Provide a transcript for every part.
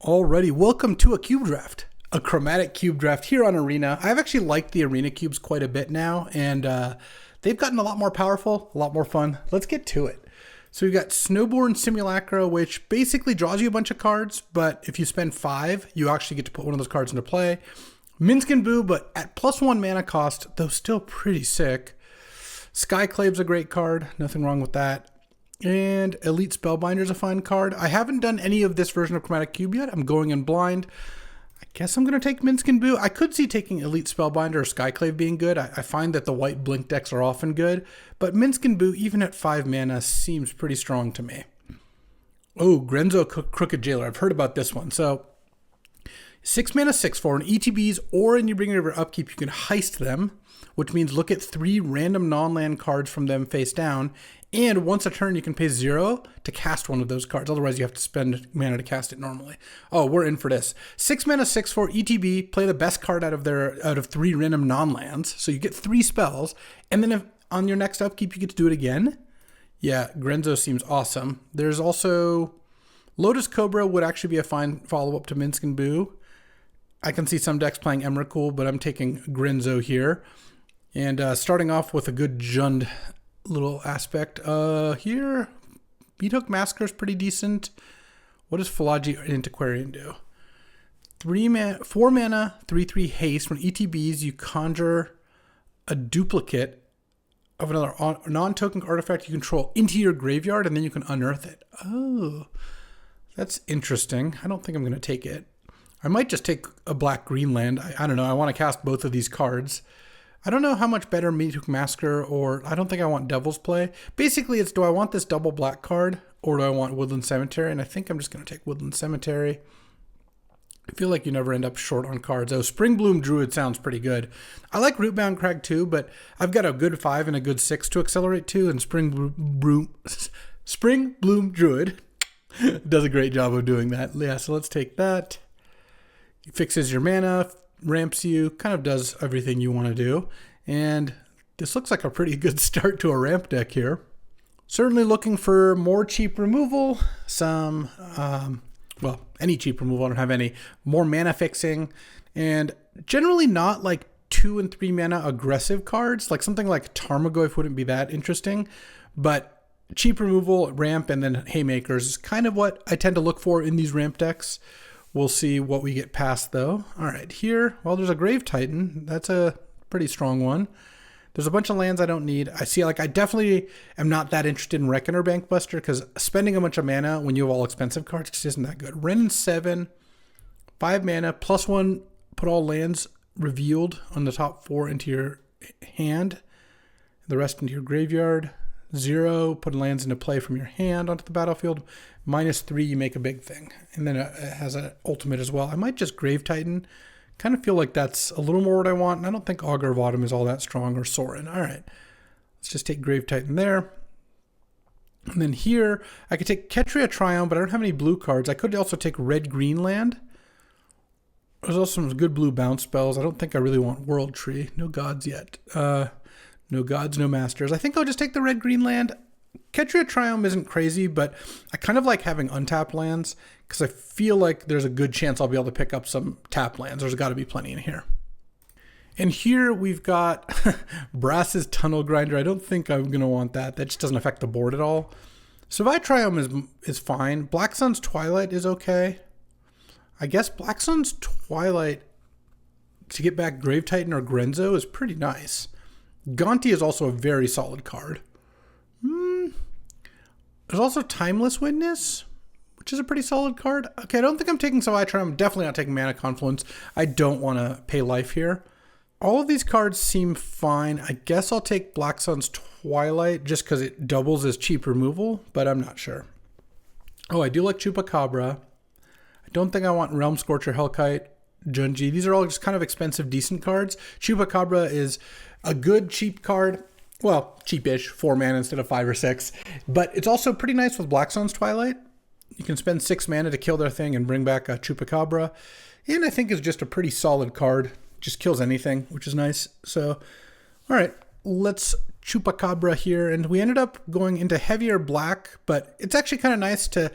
Alrighty, welcome to a cube draft, a chromatic cube draft here on Arena. I've actually liked the Arena cubes quite a bit now, and they've gotten a lot more powerful, a lot more fun. Let's get to it. So we've got Snowborn Simulacra, which basically draws you a bunch of cards, but if you spend 5, you actually get to put one of those cards into play. Minsc and Boo, but at +1 mana cost, though still pretty sick. Skyclave's a great card, nothing wrong with that. And Elite Spellbinder's a fine card. I haven't done any of this version of Chromatic Cube yet. I'm going in blind. I guess I'm going to take Minsc and Boo. I could see taking Elite Spellbinder or Skyclave being good. I find that the white blink decks are often good. But Minsc and Boo, even at 5 mana, seems pretty strong to me. Oh, Grenzo Crooked Jailer. I've heard about this one. So 6 mana, 6/4. In ETBs or in your Bring River Upkeep, you can heist them, which means look at 3 random non-land cards from them face down. And once a turn, you can pay 0 to cast one of those cards. Otherwise, you have to spend mana to cast it normally. Oh, we're in for this. 6 mana, 6/4 ETB. Play the best card out of 3 random non-lands. So you get 3 spells. And then if on your next upkeep, you get to do it again. Yeah, Grenzo seems awesome. There's also Lotus Cobra would actually be a fine follow-up to Minsc and Boo. I can see some decks playing Emrakul, but I'm taking Grenzo here. And starting off with a good Jund little aspect here. Beathook Massacre is pretty decent. What does Philology Antiquarian do? 4 mana, 3/3 haste. When ETBs, you conjure a duplicate of another non-token artifact you control into your graveyard, and then you can unearth it. Oh, that's interesting. I don't think I'm going to take it. I might just take a black-green land. I don't know. I want to cast both of these cards. I don't know how much better Beathook Massacre, or I don't think I want Devil's Play. Basically, it's do I want this double black card or do I want Woodland Cemetery? And I think I'm just going to take Woodland Cemetery. I feel like you never end up short on cards. Oh, Springbloom Druid sounds pretty good. I like Rootbound Crag too, but I've got a good 5 and a good 6 to accelerate too, and Springbloom Druid does a great job of doing that. Yeah, so let's take that. It fixes your mana, ramps you, kind of does everything you want to do. And this looks like a pretty good start to a ramp deck here. Certainly looking for more cheap removal, some, any cheap removal, I don't have any. More mana fixing, and generally not like 2 and 3 mana aggressive cards. Like something like Tarmogoyf wouldn't be that interesting, but cheap removal, ramp, and then haymakers is kind of what I tend to look for in these ramp decks. We'll see what we get past, though. All right, here, well, there's a Grave Titan. That's a pretty strong one. There's a bunch of lands I don't need. I see, like, I definitely am not that interested in Reckoner Bankbuster because spending a bunch of mana when you have all expensive cards just isn't that good. Wrenn 7, 5 mana, +1, put all lands revealed on the top 4 into your hand, the rest into your graveyard. 0, put lands into play from your hand onto the battlefield. -3, you make a big thing. And then it has an ultimate as well. I might just Grave Titan. Kind of feel like that's a little more what I want. And I don't think Augur of Autumn is all that strong, or Sorin. All right. Let's just take Grave Titan there. And then here, I could take Ketria Triumph, but I don't have any blue cards. I could also take red-green land. There's also some good blue bounce spells. I don't think I really want World Tree. No gods yet. No gods, no masters. I think I'll just take the red-green land. Ketria Triumph isn't crazy, but I kind of like having untapped lands because I feel like there's a good chance I'll be able to pick up some tap lands. There's got to be plenty in here. And here we've got Brass's Tunnel Grinder. I don't think I'm going to want that. That just doesn't affect the board at all. Survive Triumph is fine. Black Sun's Twilight is okay. I guess Black Sun's Twilight to get back Grave Titan or Grenzo is pretty nice. Gonti is also a very solid card. There's also Timeless Witness, which is a pretty solid card. Okay, I don't think I'm taking Savitri. I'm definitely not taking Mana Confluence. I don't want to pay life here. All of these cards seem fine. I guess I'll take Black Sun's Twilight just because it doubles as cheap removal, but I'm not sure. Oh, I do like Chupacabra. I don't think I want Realm Scorcher, Hellkite, Junji. These are all just kind of expensive, decent cards. Chupacabra is a good, cheap card. Well, cheapish, 4 mana instead of 5 or 6. But it's also pretty nice with Black Sun's Twilight. You can spend 6 mana to kill their thing and bring back a Chupacabra. And I think it's just a pretty solid card. Just kills anything, which is nice. So, all right, let's Chupacabra here. And we ended up going into heavier black, but it's actually kind of nice to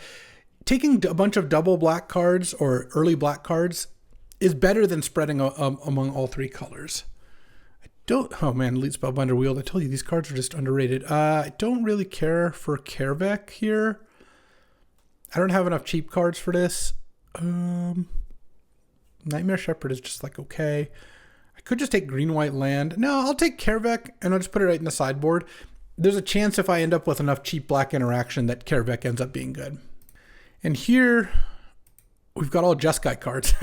taking a bunch of double black cards or early black cards is better than spreading among all three colors. Oh man, Elite Spellbinder Wield. I told you these cards are just underrated. I don't really care for Kervek here. I don't have enough cheap cards for this. Nightmare Shepherd is just like okay. I could just take green-white land. No, I'll take Kervek and I'll just put it right in the sideboard. There's a chance if I end up with enough cheap black interaction that Kervek ends up being good. And here we've got all Jeskai cards.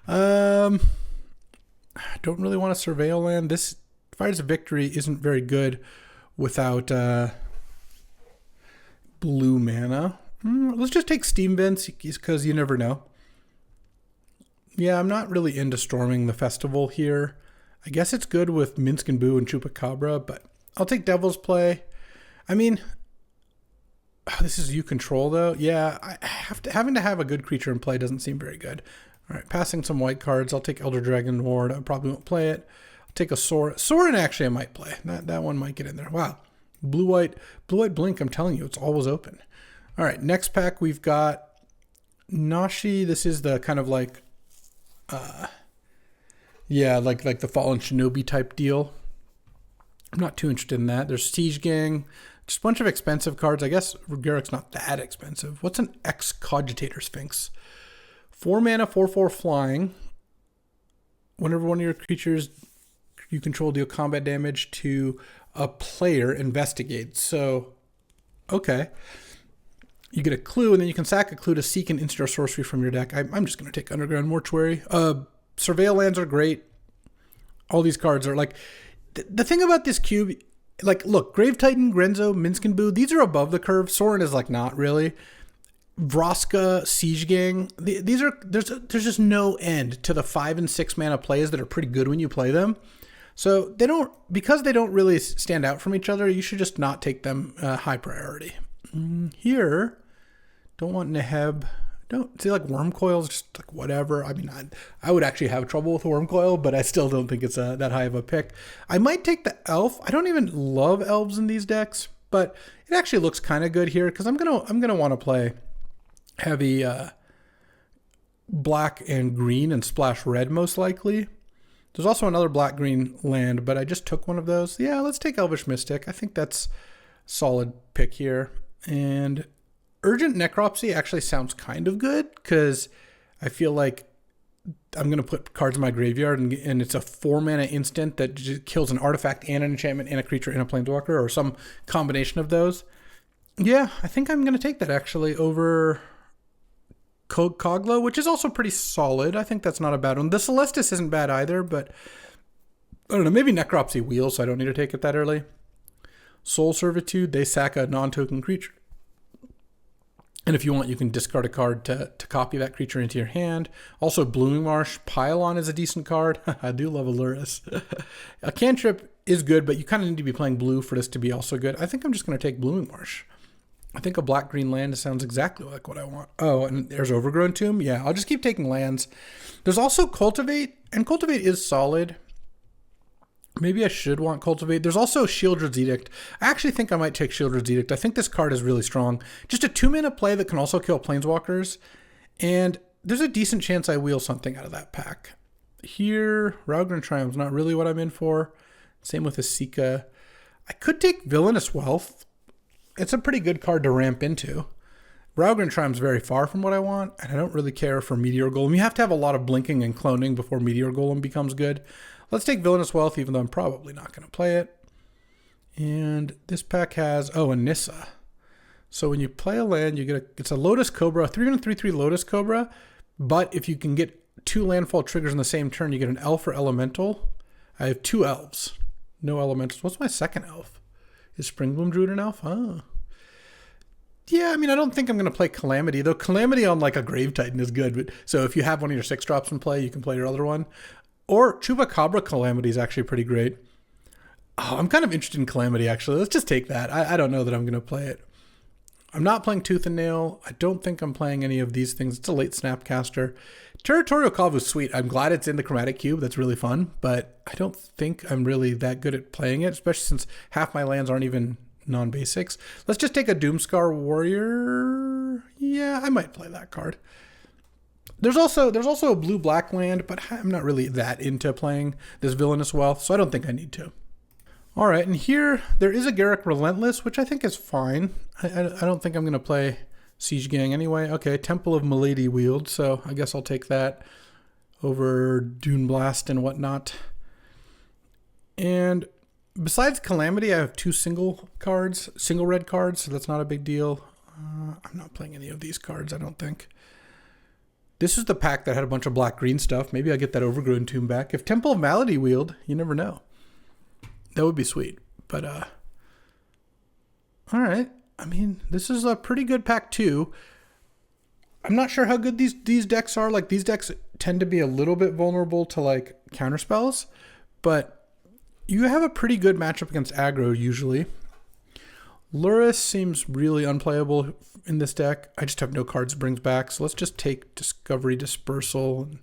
I don't really want to surveil land. This Fires of Victory isn't very good without blue mana. Let's just take Steam Vents because you never know. Yeah, I'm not really into storming the festival here. I guess it's good with Minsk and Boo and Chupacabra, but I'll take Devil's Play. I mean, this is you control though. Yeah, having to have a good creature in play doesn't seem very good. All right, passing some white cards. I'll take Elder Dragon Ward. I probably won't play it. I'll take a Sorin actually I might play. That one might get in there. Wow. Blue-white blink, I'm telling you, it's always open. All right, next pack we've got Nashi. This is the kind of like like the Fallen Shinobi type deal. I'm not too interested in that. There's Siege Gang. Just a bunch of expensive cards. I guess Garrick's not that expensive. What's an Excogitator Sphinx? 4 mana, 4/4 flying. Whenever one of your creatures you control deal combat damage to a player, investigate. So, okay. You get a clue, and then you can sack a clue to seek an instant or sorcery from your deck. I'm just going to take Underground Mortuary. Surveil lands are great. All these cards are like... The thing about this cube... Like, look, Grave Titan, Grenzo, Minsk and Boo, these are above the curve. Sorin is like not really. Vraska, Siege Gang, these are there's just no end to the 5 and 6 mana plays that are pretty good when you play them. So because they don't really stand out from each other, you should just not take them high priority. Here, don't want Neheb. Don't see like Wormcoil's just like whatever. I mean, I would actually have trouble with Wormcoil, but I still don't think it's that high of a pick. I might take the Elf. I don't even love elves in these decks, but it actually looks kind of good here because I'm gonna want to play heavy black and green and splash red most likely. There's also another black-green land, but I just took one of those. Yeah, let's take Elvish Mystic. I think that's a solid pick here. And Urgent Necropsy actually sounds kind of good because I feel like I'm going to put cards in my graveyard and it's a 4 mana instant that just kills an artifact and an enchantment and a creature and a planeswalker or some combination of those. Yeah, I think I'm going to take that actually over Kogla, which is also pretty solid. I think that's not a bad one. The Celestis isn't bad either, but I don't know, maybe Necropsy wheels, so I don't need to take it that early. Soul Servitude, they sack a non-token creature. And if you want, you can discard a card to copy that creature into your hand. Also, Blooming Marsh. Pylon is a decent card. I do love Aluris. A cantrip is good, but you kind of need to be playing blue for this to be also good. I think I'm just going to take Blooming Marsh. I think a black-green land sounds exactly like what I want. Oh, and there's Overgrown Tomb. Yeah, I'll just keep taking lands. There's also Cultivate, and Cultivate is solid. Maybe I should want Cultivate. There's also Shieldred's Edict. I actually think I might take Shieldred's Edict. I think this card is really strong. Just a 2-mana play that can also kill Planeswalkers. And there's a decent chance I wheel something out of that pack. Here, Raugrin Triumph's not really what I'm in for. Same with Asika. I could take Villainous Wealth. It's a pretty good card to ramp into. Raugrin Triumph's very far from what I want, and I don't really care for Meteor Golem. You have to have a lot of blinking and cloning before Meteor Golem becomes good. Let's take Villainous Wealth, even though I'm probably not going to play it. And this pack has, a Nissa. So when you play a land, you get it's a Lotus Cobra, 3/3/3 Lotus Cobra. But if you can get 2 landfall triggers in the same turn, you get an elf or elemental. I have 2 elves, no elementals. What's my second elf? Is Springbloom Druid an elf? Oh. Yeah, I mean, I don't think I'm going to play Calamity, though Calamity on like a Grave Titan is good. But, so if you have one of your 6-drops in play, you can play your other one. Or Chupacabra Calamity is actually pretty great. Oh, I'm kind of interested in Calamity, actually. Let's just take that. I don't know that I'm going to play it. I'm not playing Tooth and Nail. I don't think I'm playing any of these things. It's a late Snapcaster. Territorial Cav is sweet. I'm glad it's in the Chromatic Cube. That's really fun. But I don't think I'm really that good at playing it, especially since half my lands aren't even non-basics. Let's just take a Doomscar Warrior. Yeah, I might play that card. There's also a blue-black land, but I'm not really that into playing this Villainous Wealth, so I don't think I need to. All right, and here there is a Garruk Relentless, which I think is fine. I don't think I'm going to play Siege Gang anyway. Okay, Temple of Milady Wield, so I guess I'll take that over Dune Blast and whatnot. And besides Calamity, I have 2 single red cards, so that's not a big deal. I'm not playing any of these cards, I don't think. This is the pack that had a bunch of black-green stuff. Maybe I'll get that Overgrown Tomb back. If Temple of Malady Wield, you never know. That would be sweet. But, all right. I mean, this is a pretty good pack, too. I'm not sure how good these decks are. Like, these decks tend to be a little bit vulnerable to, like, counterspells. But you have a pretty good matchup against aggro, usually. Lurrus seems really unplayable in this deck. I just have no cards it brings back. So let's just take Discovery Dispersal. And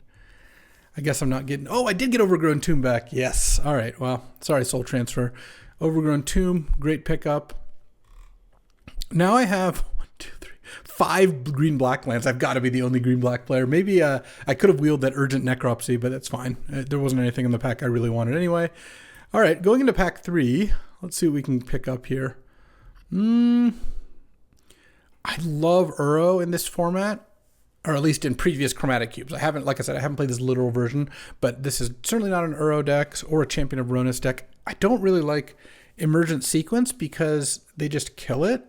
I guess I'm not getting... Oh, I did get Overgrown Tomb back. Yes. All right. Well, sorry, Soul Transfer. Overgrown Tomb, great pickup. Now I have 5 green-black lands. I've got to be the only green-black player. Maybe I could have wheeled that Urgent Necropsy, but that's fine. There wasn't anything in the pack I really wanted anyway. All right, going into pack 3. Let's see what we can pick up here. I love Uro in this format, or at least in previous Chromatic Cubes. I haven't played this literal version, but this is certainly not an Uro deck or a Champion of Ronis deck. I don't really like Emergent Sequence because they just kill it.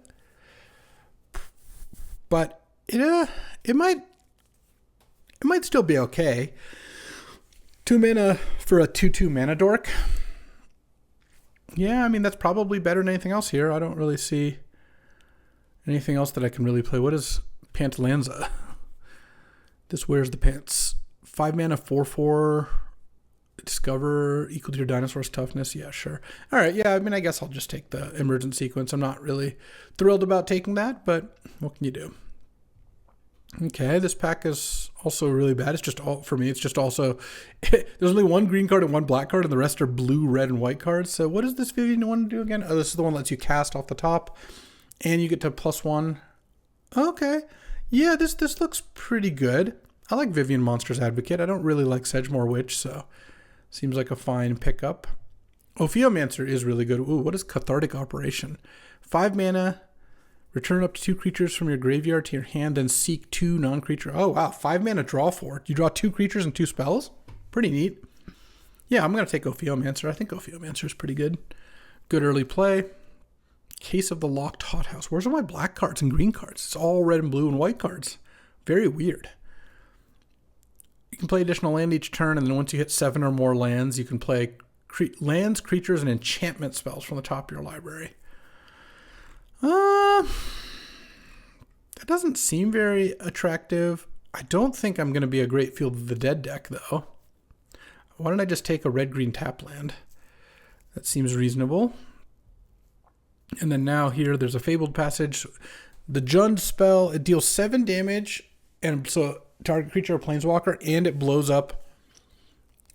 But it might still be okay. 2 mana for a 2/2 mana dork. Yeah, I mean, that's probably better than anything else here. I don't really see anything else that I can really play. What is Pantalanza? This wears the pants. 5 mana, 4/4. Discover, equal to your dinosaur's toughness. Yeah, sure. All right, yeah, I mean, I guess I'll just take the Emergent Sequence. I'm not really thrilled about taking that, but what can you do? Okay, this pack is also really bad. It's just all, for me, it's just also, there's only 1 green card and 1 black card, and the rest are blue, red, and white cards. So what does this Vivian want to do again? Oh, this is the one that lets you cast off the top, and you get to +1. Okay, yeah, this looks pretty good. I like Vivian Monsters Advocate. I don't really like Sedgemoor Witch, so seems like a fine pickup. Ophiomancer is really good. Ooh, what is Cathartic Operation? 5 mana, return up to 2 creatures from your graveyard to your hand, then seek 2 non-creature. Oh, wow, 5 mana, draw 4. You draw 2 creatures and 2 spells? Pretty neat. Yeah, I'm going to take Ophiomancer. I think Ophiomancer is pretty good. Good early play. Case of the Locked Hothouse. Where's all my black cards and green cards? It's all red and blue and white cards. Very weird. You can play additional land each turn, and then once you hit 7 or more lands, you can play lands, creatures, and enchantment spells from the top of your library. That doesn't seem very attractive. I don't think I'm going to be a great Field of the Dead deck, though. Why don't I just take a red-green tap land? That seems reasonable. And then now here, there's a Fabled Passage. The Jund spell, it deals 7 damage, and so target creature or planeswalker, and it blows up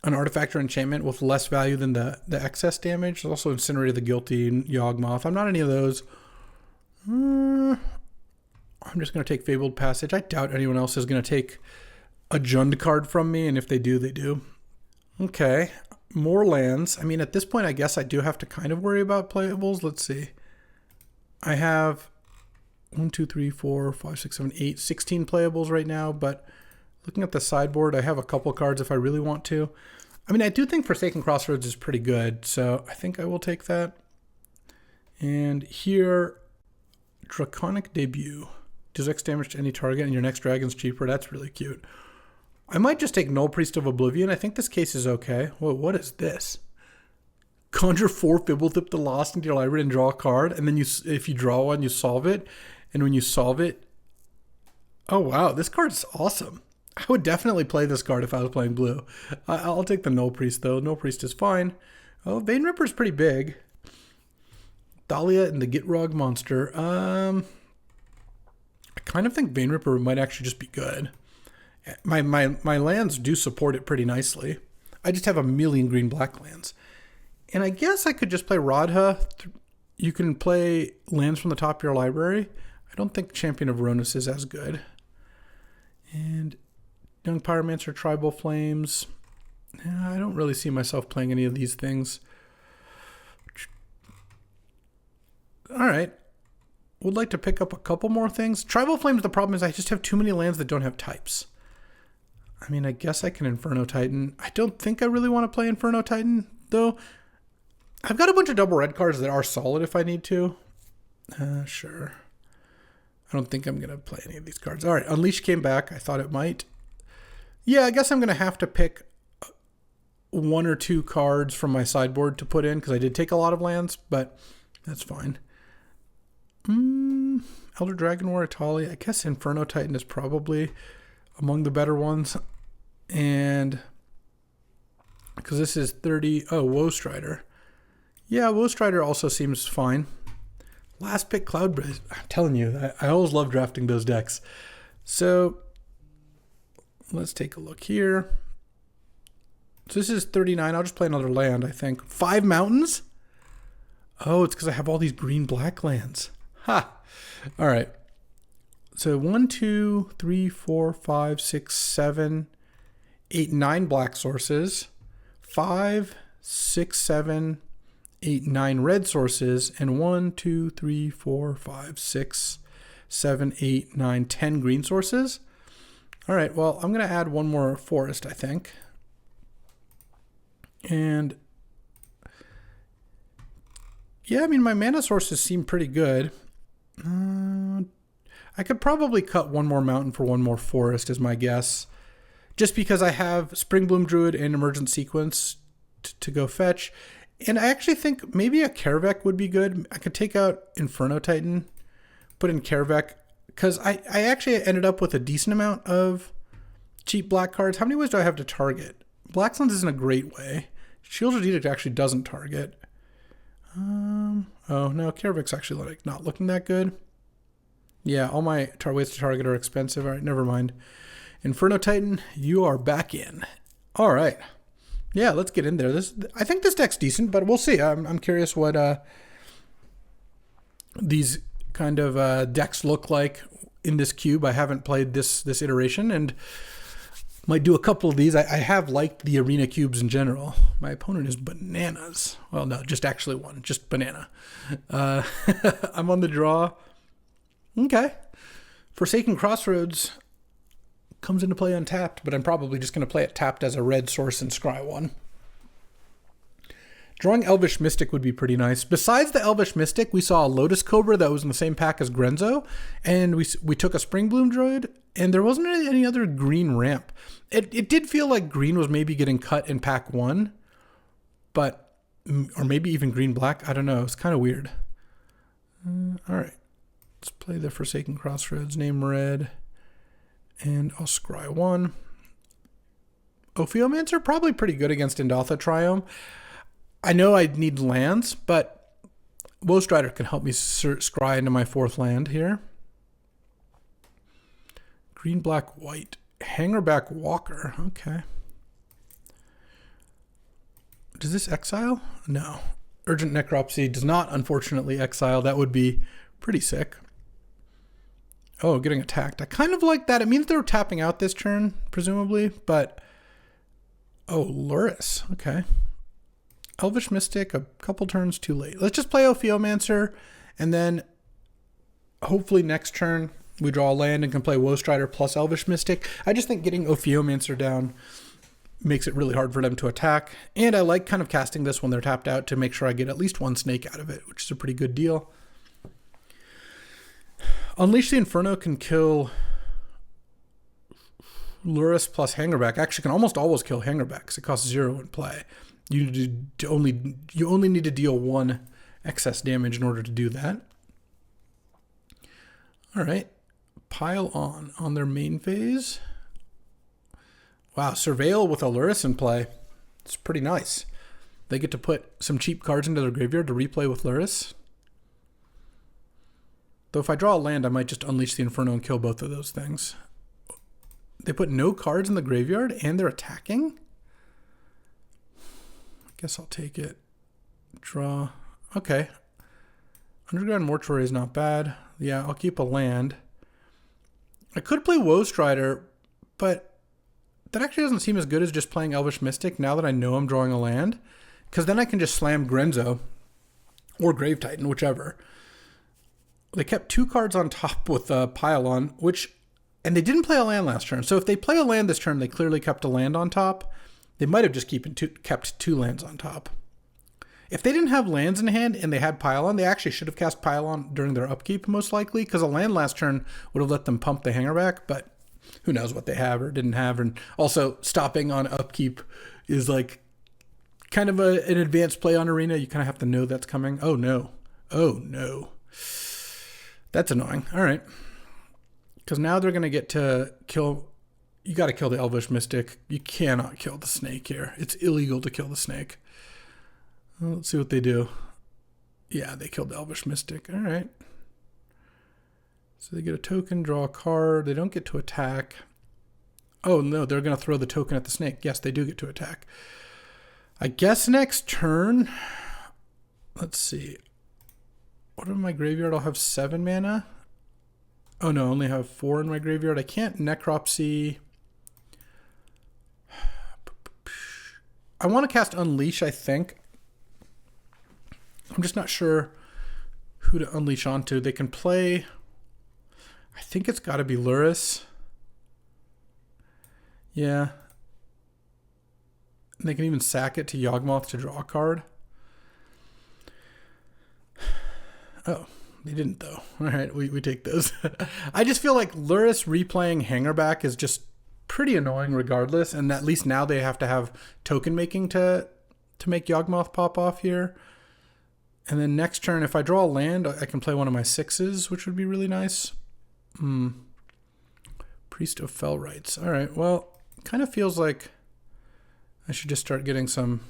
an artifact or enchantment with less value than the excess damage. There's also Incinerate the Guilty and Yawgmoth. I'm not any of those. I'm just going to take Fabled Passage. I doubt anyone else is going to take a Jund card from me, and if they do, they do. Okay, more lands. I mean, at this point, I guess I do have to kind of worry about playables. Let's see. I have 1, 2, 3, 4, 5, 6, 7, 8, 16 playables right now, but looking at the sideboard, I have a couple cards if I really want to. I mean, I do think Forsaken Crossroads is pretty good, so I think I will take that. And here, Draconic Debut. Does X damage to any target, and your next dragon's cheaper. That's really cute. I might just take Null Priest of Oblivion. I think this case is okay. Whoa, what is this? Conjure 4 Fibblethip the Lost into your library and draw a card, and then if you draw one, you solve it. And when you solve it... Oh, wow, this card's awesome. I would definitely play this card if I was playing blue. I'll take the Null Priest, though. Null Priest is fine. Oh, Vein Ripper's pretty big. Dahlia and the Gitrog Monster. I kind of think Vein Ripper might actually just be good. My lands do support it pretty nicely. I just have a million green-black lands. And I guess I could just play Radha. You can play lands from the top of your library. I don't think Champion of Ronus is as good. And Young Pyromancer, Tribal Flames. Yeah, I don't really see myself playing any of these things. All right. Would like to pick up a couple more things. Tribal Flames, the problem is I just have too many lands that don't have types. I mean, I guess I can Inferno Titan. I don't think I really want to play Inferno Titan, though. I've got a bunch of double red cards that are solid if I need to. Sure. I don't think I'm going to play any of these cards. All right, Unleash came back. I thought it might. Yeah, I guess I'm going to have to pick one or two cards from my sideboard to put in because I did take a lot of lands, but that's fine. Elder Dragon War, Atali. I guess Inferno Titan is probably among the better ones. And because this is 30. Oh, Woe Strider. Yeah, Woe Strider also seems fine. Last pick, Cloudbreeze. I'm telling you, I always love drafting those decks. So let's take a look here. So this is 39. I'll just play another land, I think. 5 mountains? Oh, it's because I have all these green-black lands. Ha! All right. So 1, 2, 3, 4, 5, 6, 7, 8, 9 black sources. 5, 6, 7, 8, 9 red sources. And 1, 2, 3, 4, 5, 6, 7, 8, 9, 10 green sources. All right, well, I'm going to add one more forest, I think. And yeah, I mean, my mana sources seem pretty good. I could probably cut one more mountain for one more forest is my guess. Just because I have Springbloom Druid and Emergent Sequence to go fetch. And I actually think maybe a Karavek would be good. I could take out Inferno Titan, put in Karavek. Because I actually ended up with a decent amount of cheap black cards. How many ways do I have to target? Blackstones isn't a great way. Shield's Edict actually doesn't target. Oh, no, Karavek's actually like not looking that good. Yeah, all my ways to target are expensive. All right, never mind. Inferno Titan, you are back in. All right. Yeah, let's get in there. I think this deck's decent, but we'll see. I'm curious what these kind of decks look like in this cube. I haven't played this iteration and might do a couple of these. I have liked the arena cubes in general. My opponent is bananas. Well, no, just actually one. Just banana. I'm on the draw. Okay. Forsaken Crossroads comes into play untapped, but I'm probably just going to play it tapped as a red source and scry one. Drawing Elvish Mystic would be pretty nice. Besides the Elvish Mystic, we saw a Lotus Cobra that was in the same pack as Grenzo, and we took a Springbloom Druid, and there wasn't really any other green ramp. It did feel like green was maybe getting cut in pack 1, but, or maybe even green-black. I don't know. It's kind of weird. All right. Let's play the Forsaken Crossroads, name red, and I'll scry one. Ophiomancer, probably pretty good against Indotha Triome. I know I'd need lands, but Woe Strider can help me scry into my 4th land here. Green, black, white. Hangerback Walker. Okay. Does this exile? No. Urgent Necropsy does not, unfortunately, exile. That would be pretty sick. Oh, getting attacked. I kind of like that. It means they're tapping out this turn, presumably, but... Oh, Luris. Okay. Elvish Mystic, a couple turns too late. Let's just play Ophiomancer, and then hopefully next turn we draw a land and can play Woe Strider plus Elvish Mystic. I just think getting Ophiomancer down makes it really hard for them to attack, and I like kind of casting this when they're tapped out to make sure I get at least one snake out of it, which is a pretty good deal. Unleash the Inferno can kill Luris plus Hangerback. Actually, can almost always kill Hangerback because it costs 0 in play. You only need to deal 1 excess damage in order to do that. All right. Pile on their main phase. Wow, Surveil with a Luris in play. It's pretty nice. They get to put some cheap cards into their graveyard to replay with Luris. Though if I draw a land, I might just unleash the Inferno and kill both of those things. They put no cards in the graveyard and they're attacking? I guess I'll take it. Draw. Okay. Underground Mortuary is not bad. Yeah, I'll keep a land. I could play Woe Strider, but that actually doesn't seem as good as just playing Elvish Mystic now that I know I'm drawing a land. Because then I can just slam Grenzo or Grave Titan, whichever. They kept 2 cards on top with Pylon, and they didn't play a land last turn. So if they play a land this turn, they clearly kept a land on top. They might have just kept 2 lands on top. If they didn't have lands in hand and they had Pylon, they actually should have cast Pylon during their upkeep, most likely, because a land last turn would have let them pump the hanger back, but who knows what they have or didn't have. And also, stopping on upkeep is like kind of an advanced play on Arena. You kind of have to know that's coming. Oh, no. Oh, no. That's annoying. All right. Because now they're going to get to kill... You got to kill the Elvish Mystic. You cannot kill the snake here. It's illegal to kill the snake. Well, let's see what they do. Yeah, they killed the Elvish Mystic. All right. So they get a token, draw a card. They don't get to attack. Oh, no, they're going to throw the token at the snake. Yes, they do get to attack. I guess next turn... Let's see. What in my graveyard? I'll have 7 mana. Oh, no, I only have 4 in my graveyard. I can't Necropsy... I want to cast Unleash, I think. I'm just not sure who to unleash onto. They can play... I think it's got to be Luris. Yeah. And they can even sack it to Yawgmoth to draw a card. Oh, they didn't though. All right, we take those. I just feel like Luris replaying Hangerback is just pretty annoying regardless. And at least now they have to have token making to make Yawgmoth pop off here. And then next turn, if I draw a land, I can play one of my 6s, which would be really nice. Priest of Fell Rites. All right, well, kind of feels like I should just start getting some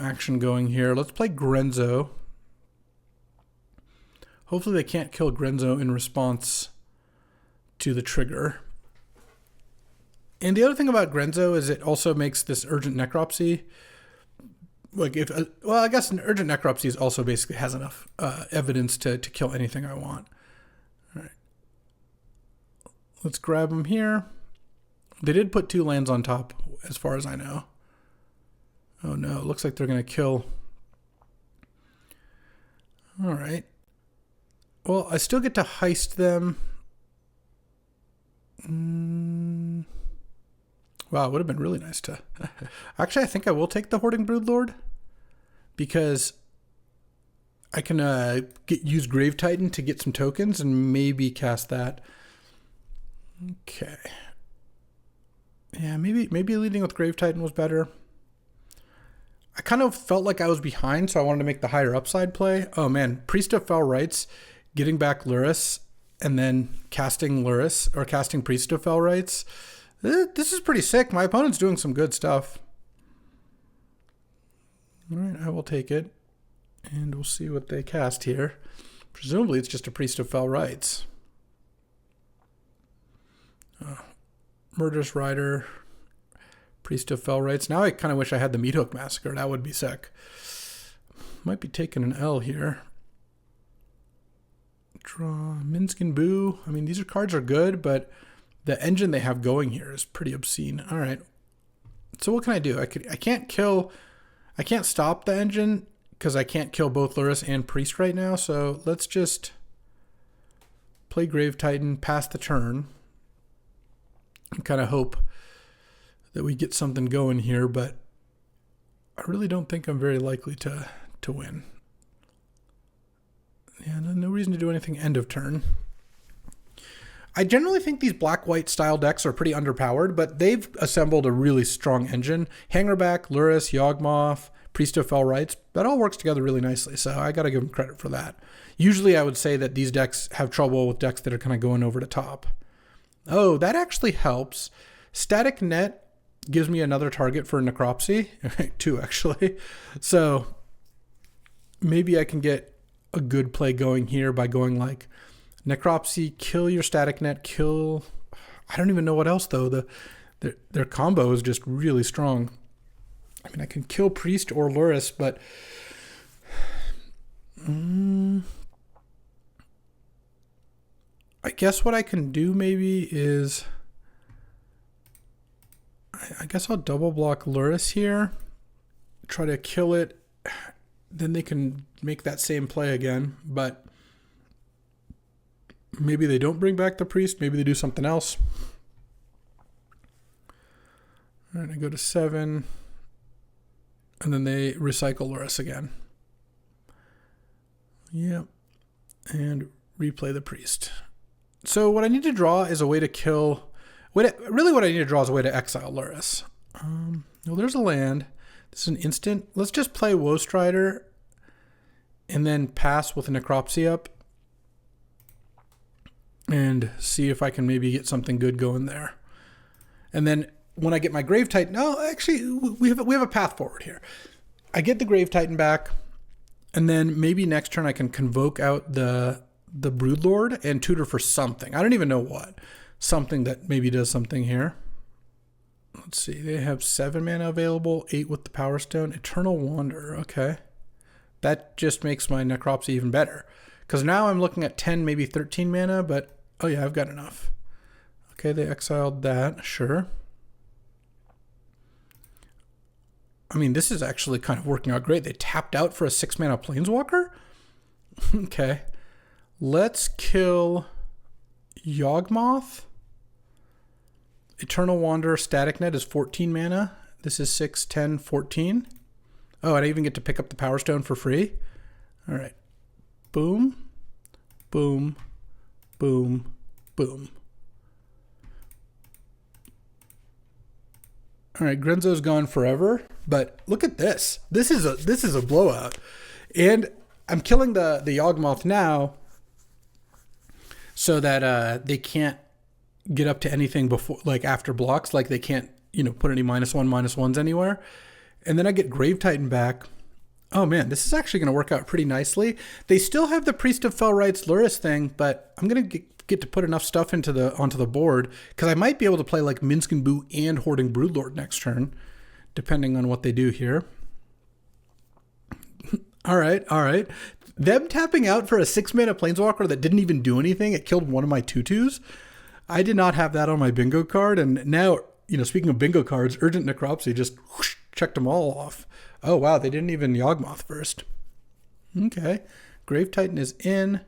action going here. Let's play Grenzo. Hopefully they can't kill Grenzo in response to the trigger. And the other thing about Grenzo is it also makes this Urgent Necropsy. Like I guess an Urgent Necropsy also basically has enough evidence to kill anything I want. All right. Let's grab them here. They did put 2 lands on top, as far as I know. Oh no, it looks like they're going to kill. All right. Well, I still get to heist them. Wow, it would have been really nice to... Actually, I think I will take the Hoarding Broodlord. Because I can use Grave Titan to get some tokens and maybe cast that. Okay. Yeah, maybe leading with Grave Titan was better. I kind of felt like I was behind, so I wanted to make the higher upside play. Oh man, Priest of Fell Rites, getting back Luris, and then casting Luris, or casting Priest of Fell Rites. This is pretty sick. My opponent's doing some good stuff. All right, I will take it. And we'll see what they cast here. Presumably it's just a Priest of Fell Rites. Murderous Rider, Priest of Fell Rites. Now I kind of wish I had the Meat Hook Massacre. That would be sick. Might be taking an L here. Draw Minskin Boo. I mean, these cards are good, but the engine they have going here is pretty obscene. All right. So what can I do? I can't stop the engine because I can't kill both Luris and Priest right now. So let's just play Grave Titan, pass the turn, and kind of hope that we get something going here. But I really don't think I'm very likely to win. Yeah, no reason to do anything end of turn. I generally think these black-white style decks are pretty underpowered, but they've assembled a really strong engine. Hangerback, Luris, Yawgmoth, Priest of Fell Rites, that all works together really nicely, so I gotta give them credit for that. Usually I would say that these decks have trouble with decks that are kind of going over the top. Oh, that actually helps. Static Net gives me another target for Necropsy. 2, actually. So maybe I can get a good play going here by going like Necropsy, kill your Static Net, kill... I don't even know what else, though. Their combo is just really strong. I mean, I can kill Priest or Luris, but... guess what I can do maybe is, I guess I'll double block Luris here, try to kill it, then they can make that same play again, but maybe they don't bring back the priest, maybe they do something else. All right, I go to 7, and then they recycle Luris again. Yep, and replay the priest. So what I need to draw is a way to kill... Really what I need to draw is a way to exile Luris. Well, there's a land. This is an instant. Let's just play Woe Strider and then pass with a Necropsy up and see if I can maybe get something good going there. And then when I get my Grave Titan... No, actually, we have a path forward here. I get the Grave Titan back, and then maybe next turn I can convoke out the Broodlord and tutor for something. I don't even know what. Something that maybe does something here. Let's see. They have 7 mana available, 8 with the Power Stone. Eternal Wanderer. Okay. That just makes my Necropsy even better. Because now I'm looking at 10, maybe 13 mana, but oh yeah, I've got enough. Okay, they exiled that. Sure. I mean, this is actually kind of working out great. They tapped out for a 6 mana Planeswalker? Okay. Let's kill Yawgmoth. Eternal Wanderer Static Net is 14 mana. This is 6, 10, 14. Oh, and I even get to pick up the Power Stone for free. All right. Boom, boom, boom, boom. All right, Grenzo's gone forever, but look at this. This is a blowout. And I'm killing the Yawgmoth now so that they can't get up to anything before, like after blocks, like they can't, put any -1/-1s anywhere. And then I get Grave Titan back. Oh man, this is actually going to work out pretty nicely. They still have the Priest of Fell Rites Luris thing, but I'm going to get to put enough stuff onto the board because I might be able to play like Minsc and Boo and Hoarding Broodlord next turn, depending on what they do here. All right. Them tapping out for a 6 mana Planeswalker that didn't even do anything. It killed one of my 2/2s. I did not have that on my bingo card, and now, speaking of bingo cards, Urgent Necropsy just whoosh, checked them all off. Oh wow, they didn't even Yawgmoth first. Okay, Grave Titan is in.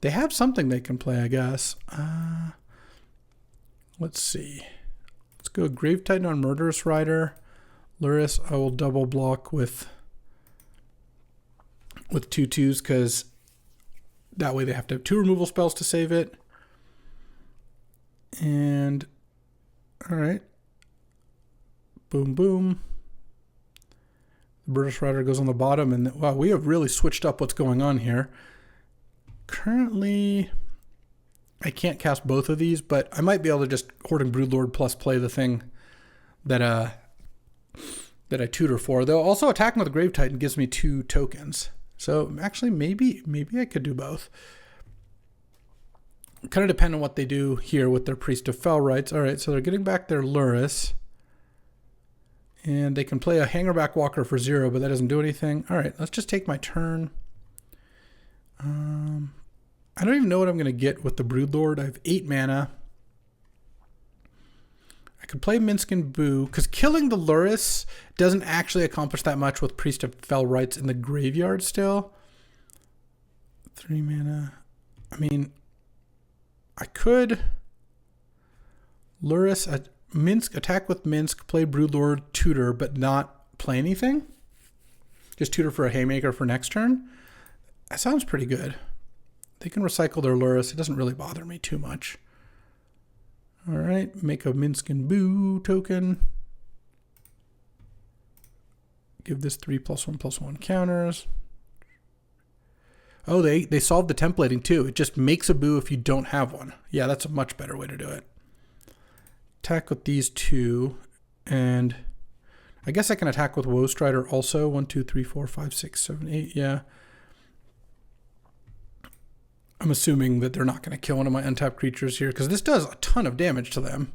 They have something they can play, I guess. Let's see. Let's go Grave Titan on Murderous Rider. Luris, I will double block with 2/2s because that way they have to have 2 removal spells to save it. And all right. Boom, boom. The British Rider goes on the bottom, and wow, we have really switched up what's going on here. Currently, I can't cast both of these, but I might be able to just Hoarding Broodlord plus play the thing that I tutor for. Though also attacking with the Grave Titan gives me 2 tokens. So actually, maybe I could do both. Kind of depend on what they do here with their Priest of Fell Rites. All right, so they're getting back their Luris. And they can play a Hangerback Walker for 0, but that doesn't do anything. All right, let's just take my turn. I don't even know what I'm going to get with the Broodlord. I have 8 mana. I could play Minsc and Boo, because killing the Luris doesn't actually accomplish that much with Priest of Fell Rites in the graveyard still. 3 mana. I mean, I could Luris, Minsc, attack with Minsc, play Broodlord, tutor, but not play anything. Just tutor for a Haymaker for next turn. That sounds pretty good. They can recycle their Luris. It doesn't really bother me too much. All right, make a Minsc and Boo token. Give this 3+1/+1 counters. Oh, they solved the templating too. It just makes a Boo if you don't have one. Yeah, that's a much better way to do it. Attack with these 2, and I guess I can attack with Woe Strider also. 1, 2, 3, 4, 5, 6, 7, 8. Yeah. I'm assuming that they're not going to kill one of my untapped creatures here because this does a ton of damage to them.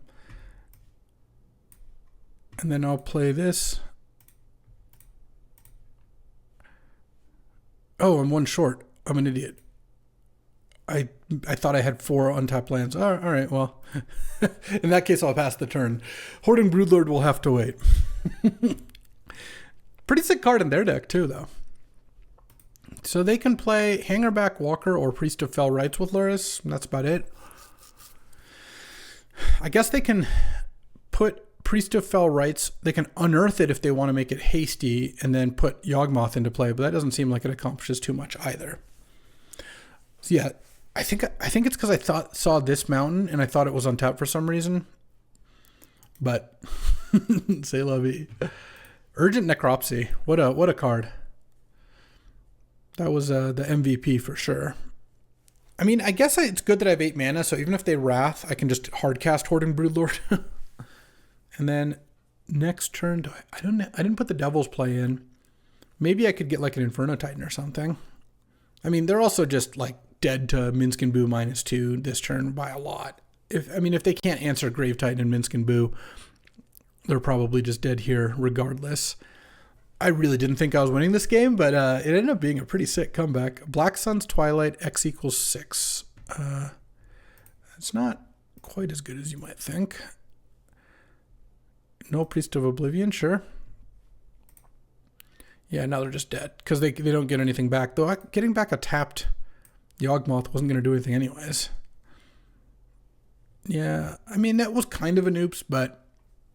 And then I'll play this. Oh, I'm 1 short. I'm an idiot. I thought I had 4 untapped lands. All right, well, in that case, I'll pass the turn. Hoarding Broodlord will have to wait. Pretty sick card in their deck, too, though. So they can play Hangerback Walker or Priest of Fell Rites with Luris. That's about it. I guess they can put Priest of Fell Rites. They can unearth it if they want to make it hasty and then put Yawgmoth into play, but that doesn't seem like it accomplishes too much either. So yeah, I think it's because I saw this mountain and I thought it was untapped for some reason. But say la vie. Urgent Necropsy. What a card. That was the MVP for sure. I mean, I guess it's good that I have 8 mana, so even if they Wrath, I can just hardcast Hoarding Broodlord. And then next turn, I didn't put the Devil's Play in. Maybe I could get like an Inferno Titan or something. I mean, they're also just like dead to Minsc and Boo -2 this turn by a lot. If they can't answer Grave Titan and Minsc and Boo, they're probably just dead here regardless. I really didn't think I was winning this game, but it ended up being a pretty sick comeback. Black Sun's Twilight, X = 6. It's not quite as good as you might think. No Priest of Oblivion, sure. Yeah, now they're just dead because they don't get anything back. Though getting back a tapped Yawgmoth wasn't going to do anything anyways. Yeah, I mean, that was kind of an oops, but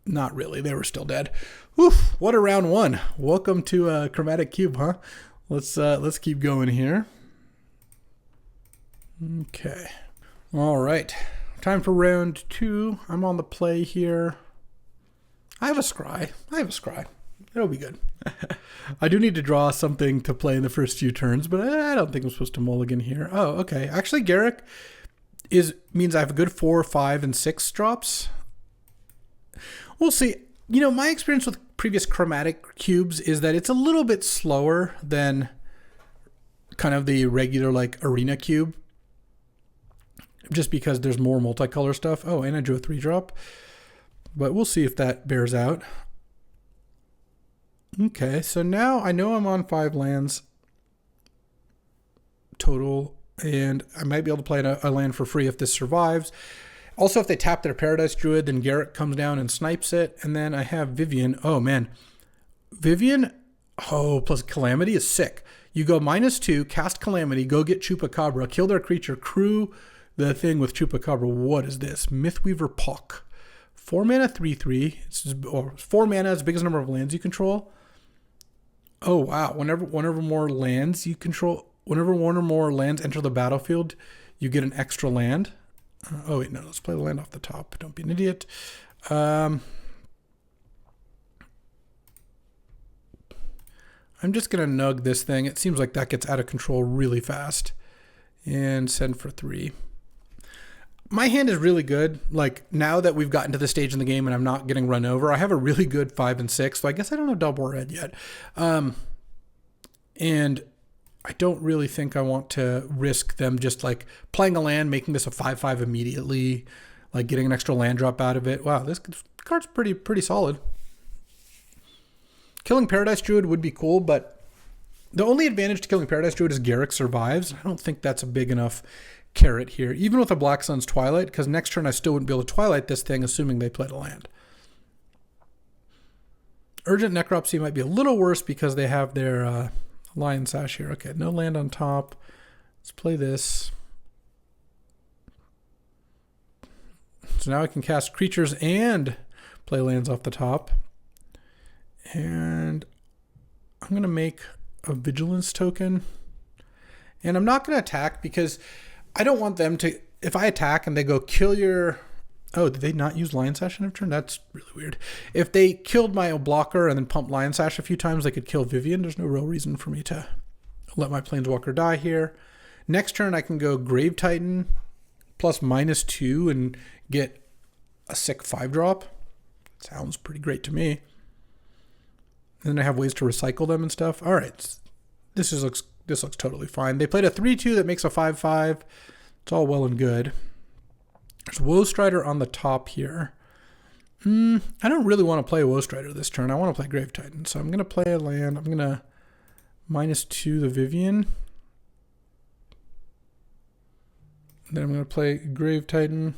not really. They were still dead. Oof, what a round 1. Welcome to Chromatic Cube, huh? Let's keep going here. Okay. All right. Time for round 2. I'm on the play here. I have a scry. It'll be good. I do need to draw something to play in the first few turns, but I don't think I'm supposed to mulligan here. Oh, okay. Actually, Garruk means I have a good 4, 5, and 6 drops. We'll see. You know, my experience with previous chromatic cubes is that it's a little bit slower than kind of the regular like arena cube, just because there's more multicolor stuff. Oh, and I drew a 3-drop. But we'll see if that bears out. Okay, so now I know I'm on 5 lands total, and I might be able to play a land for free if this survives. Also, if they tap their Paradise Druid, then Garruk comes down and snipes it, and then I have Vivian. Oh, man. Vivian, plus Calamity is sick. You go -2, cast Calamity, go get Chupacabra, kill their creature, crew the thing with Chupacabra. What is this? Mythweaver Pock. 4 mana, 3/3. Or 4 mana is the biggest number of lands you control. Oh wow! Whenever one or more lands you control, whenever one or more lands enter the battlefield, you get an extra land. Oh wait, no. Let's play the land off the top. Don't be an idiot. I'm just gonna nug this thing. It seems like that gets out of control really fast, and send for 3. My hand is really good. Like, now that we've gotten to the stage in the game and I'm not getting run over, I have a really good 5 and 6. So I guess I don't have double red yet. And I don't really think I want to risk them just like playing a land, making this a 5/5 immediately, like getting an extra land drop out of it. Wow, this card's pretty solid. Killing Paradise Druid would be cool, but the only advantage to killing Paradise Druid is Garruk survives. I don't think that's a big enough carrot here, even with a Black Sun's Twilight, because next turn I still wouldn't be able to Twilight this thing, assuming they played a land. Urgent Necropsy might be a little worse because they have their Lion Sash here. Okay, no land on top. Let's play this. So now I can cast creatures and play lands off the top. And I'm going to make a Vigilance token. And I'm not going to attack because I don't want them to, if I attack and they go kill your, oh, did they not use Lion Sash in a turn? That's really weird. If they killed my blocker and then pumped Lion Sash a few times, they could kill Vivian. There's no real reason for me to let my Planeswalker die here. Next turn I can go Grave Titan plus -2 and get a sick 5-drop. Sounds pretty great to me. And then I have ways to recycle them and stuff. All right, this looks totally fine. They played a 3/2 that makes a 5/5. It's all well and good. There's Woestrider on the top here. I don't really want to play Woestrider this turn. I want to play Grave Titan. So I'm going to play a land. I'm going to -2 the Vivian. Then I'm going to play Grave Titan.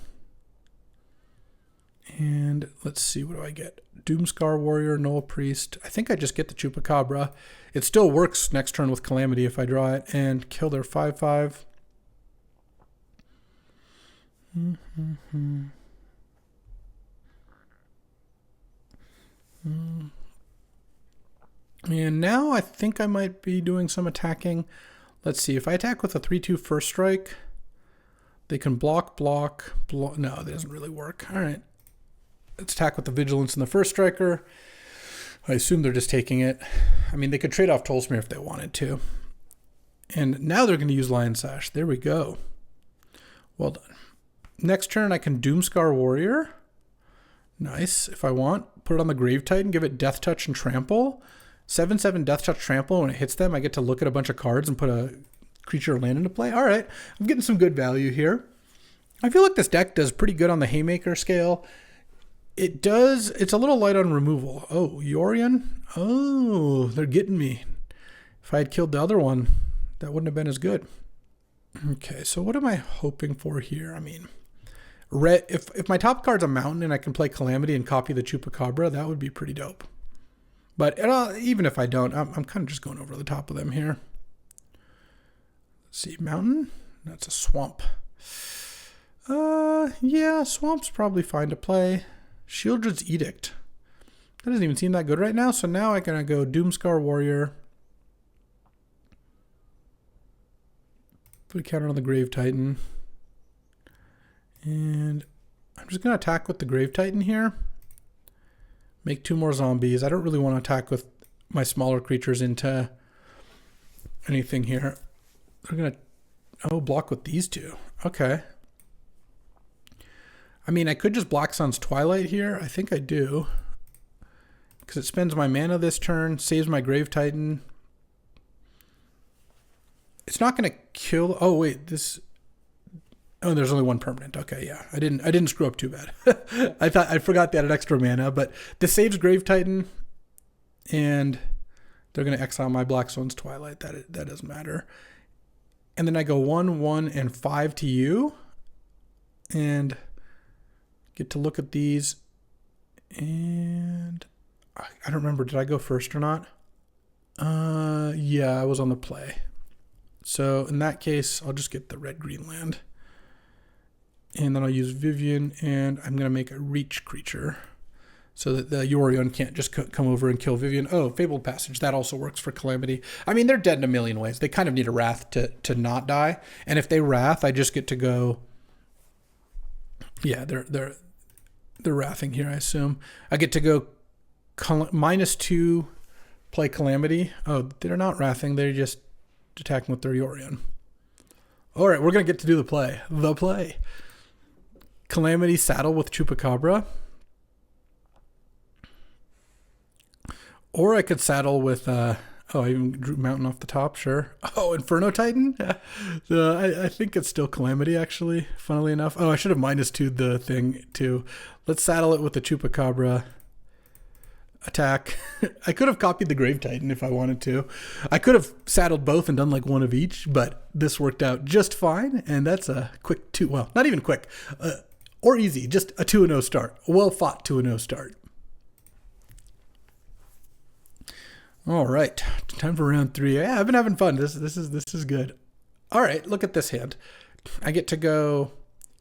And let's see, what do I get? Doomscar Warrior, Null Priest. I think I just get the Chupacabra. It still works next turn with Calamity if I draw it. And kill their 5/5. And now I think I might be doing some attacking. Let's see, if I attack with a 3/2 first strike, they can block. No, that doesn't really work. All right. Let's attack with the Vigilance and the first striker. I assume they're just taking it. I mean, they could trade off Tolsmere if they wanted to. And now they're going to use Lion Sash. There we go. Well done. Next turn, I can Doomscar Warrior. Nice, if I want. Put it on the Grave Titan, give it Death Touch and Trample. 7/7 Death Touch Trample. When it hits them, I get to look at a bunch of cards and put a creature or land into play. All right, I'm getting some good value here. I feel like this deck does pretty good on the Haymaker scale. It does, it's a little light on removal. Oh, Yorion? Oh, they're getting me. If I had killed the other one, that wouldn't have been as good. Okay, so what am I hoping for here? I mean, red. If my top card's a mountain and I can play Calamity and copy the Chupacabra, that would be pretty dope. But even if I don't, I'm kind of just going over the top of them here. Let's see, mountain? That's a swamp. Yeah, swamp's probably fine to play. Shieldred's Edict. That doesn't even seem that good right now, so now I'm going to go Doomscar Warrior. Put a counter on the Grave Titan. And I'm just going to attack with the Grave Titan here. Make 2 more zombies. I don't really want to attack with my smaller creatures into anything here. They're going to, block with these 2. Okay. I mean, I could just Black Sun's Twilight here. I think I do. Because it spends my mana this turn, saves my Grave Titan. It's not going to kill. Oh, wait, this. Oh, there's only 1 permanent. Okay, yeah. I didn't screw up too bad. I forgot they had an extra mana, but this saves Grave Titan. And they're going to exile my Black Sun's Twilight. That doesn't matter. And then I go 1, 1, and 5 to you. And get to look at these, and I don't remember, did I go first or not? Yeah, I was on the play. So in that case, I'll just get the red-green land. And then I'll use Vivian, and I'm going to make a reach creature so that the Yorion can't just come over and kill Vivian. Oh, Fabled Passage, that also works for Calamity. I mean, they're dead in a million ways. They kind of need a Wrath to not die. And if they Wrath, I just get to go... Yeah, they're wrathing here, I assume. I get to go -2, play Calamity. Oh, they're not wrathing. They're just attacking with their Yorion. All right, we're going to get to do the play. Calamity saddle with Chupacabra. Or I could saddle with... I even drew Mountain off the top, sure. Oh, Inferno Titan? I think it's still Calamity, actually, funnily enough. Oh, I should have -2'd the thing, too. Let's saddle it with the Chupacabra. Attack. I could have copied the Grave Titan if I wanted to. I could have saddled both and done like 1 of each, but this worked out just fine, and that's a quick 2. Well, not even quick. Or easy, just a 2-0 start. A well-fought 2-0 start. All right, time for round 3. Yeah, I've been having fun. This is good. All right, look at this hand. I get to go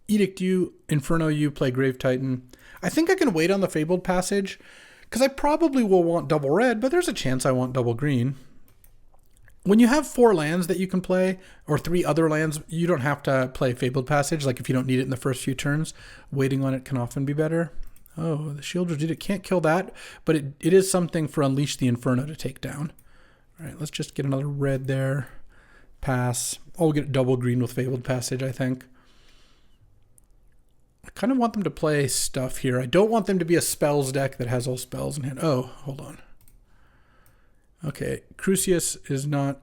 Edict you, Inferno you, play Grave Titan. I think I can wait on the Fabled Passage because I probably will want double red, but there's a chance I want double green. When you have 4 lands that you can play, or 3 other lands, you don't have to play Fabled Passage. Like if you don't need it in the first few turns, waiting on it can often be better. Oh, the Shieldred Edict can't kill that, but it is something for Unleash the Inferno to take down. All right, let's just get another red there. Pass. Oh, we'll get double green with Fabled Passage, I think. I kind of want them to play stuff here. I don't want them to be a spells deck that has all spells in hand. Oh, hold on. Okay, Crucius is not...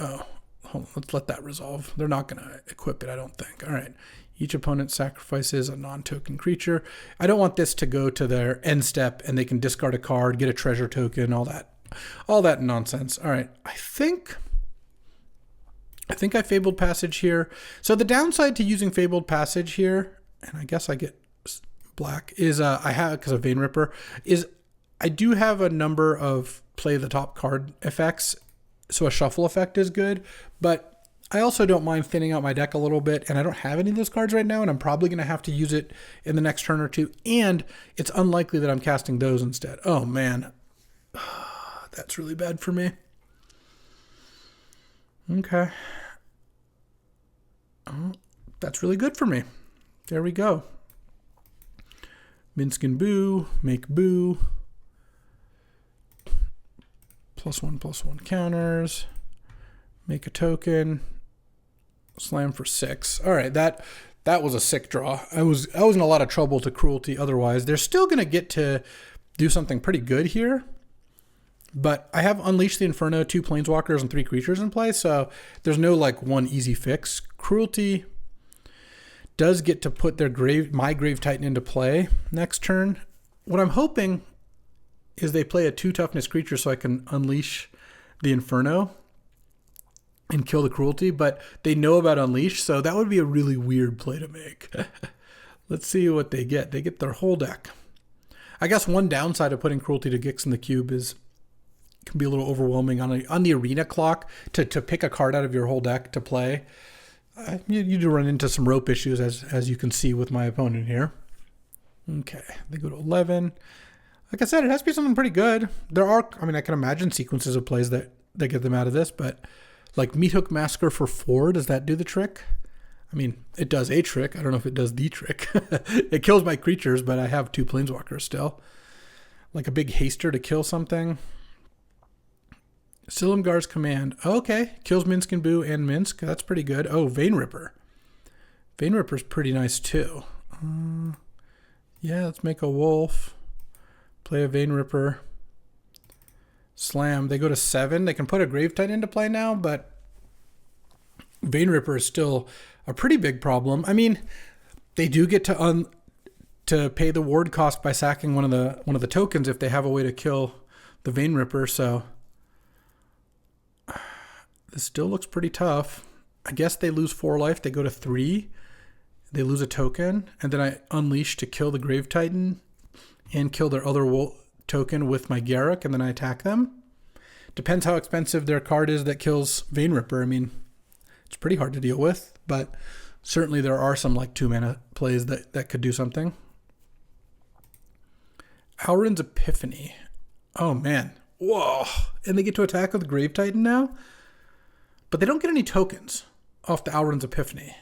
Oh, hold on. Let's let that resolve. They're not going to equip it, I don't think. All right. Each opponent sacrifices a non-token creature. I don't want this to go to their end step and they can discard a card, get a treasure token, all that nonsense. All right, I think I think I Fabled Passage here. So the downside to using Fabled Passage here, and I guess I get black, is I have, because of Vein Ripper, is I do have a number of play the top card effects, so a shuffle effect is good, but I also don't mind thinning out my deck a little bit, and I don't have any of those cards right now, and I'm probably going to have to use it in the next turn or two, and it's unlikely that I'm casting those instead. Oh, man. That's really bad for me. Okay. Oh, that's really good for me. There we go. Minsk and Boo, make Boo. +1/+1 counters. Make a token. Slam for 6. All right, that was a sick draw. I was in a lot of trouble to Cruelty otherwise. They're still going to get to do something pretty good here. But I have Unleashed the Inferno, 2 Planeswalkers and 3 creatures in play, so there's no like one easy fix. Cruelty does get to put their my Grave Titan into play next turn. What I'm hoping is they play a 2 toughness creature so I can unleash the Inferno and kill the Cruelty, but they know about Unleash, so that would be a really weird play to make. Let's see what they get. They get their whole deck. I guess one downside of putting Cruelty to Gix in the cube is it can be a little overwhelming on the arena clock to pick a card out of your whole deck to play. You do run into some rope issues, as you can see with my opponent here. Okay, they go to 11. Like I said, it has to be something pretty good. There are, I mean, I can imagine sequences of plays that get them out of this, but like Meat Hook Massacre for 4, does that do the trick? I mean, it does a trick. I don't know if it does the trick. It kills my creatures, but I have 2 Planeswalkers still. Like a big haster to kill something. Silumgar's Command. Okay, kills Minsk and Boo and Minsk. That's pretty good. Oh, Vein Ripper. Vein Ripper's pretty nice too. Yeah, let's make a wolf. Play a Vein Ripper. Slam. They go to 7. They can put a Grave Titan into play now, but Vein Ripper is still a pretty big problem. I mean, they do get to pay the ward cost by sacking one of the tokens if they have a way to kill the Vein Ripper. So this still looks pretty tough. I guess they lose 4 life. They go to 3. They lose a token, and then I unleash to kill the Grave Titan and kill their other token with my Garruk, and then I attack them. Depends how expensive their card is that kills Vein Ripper. I mean, it's pretty hard to deal with, but certainly there are some like 2 mana plays that could do something. Alrund's Epiphany. Oh man. Whoa. And they get to attack with the Grave Titan now? But they don't get any tokens off the Alrund's Epiphany,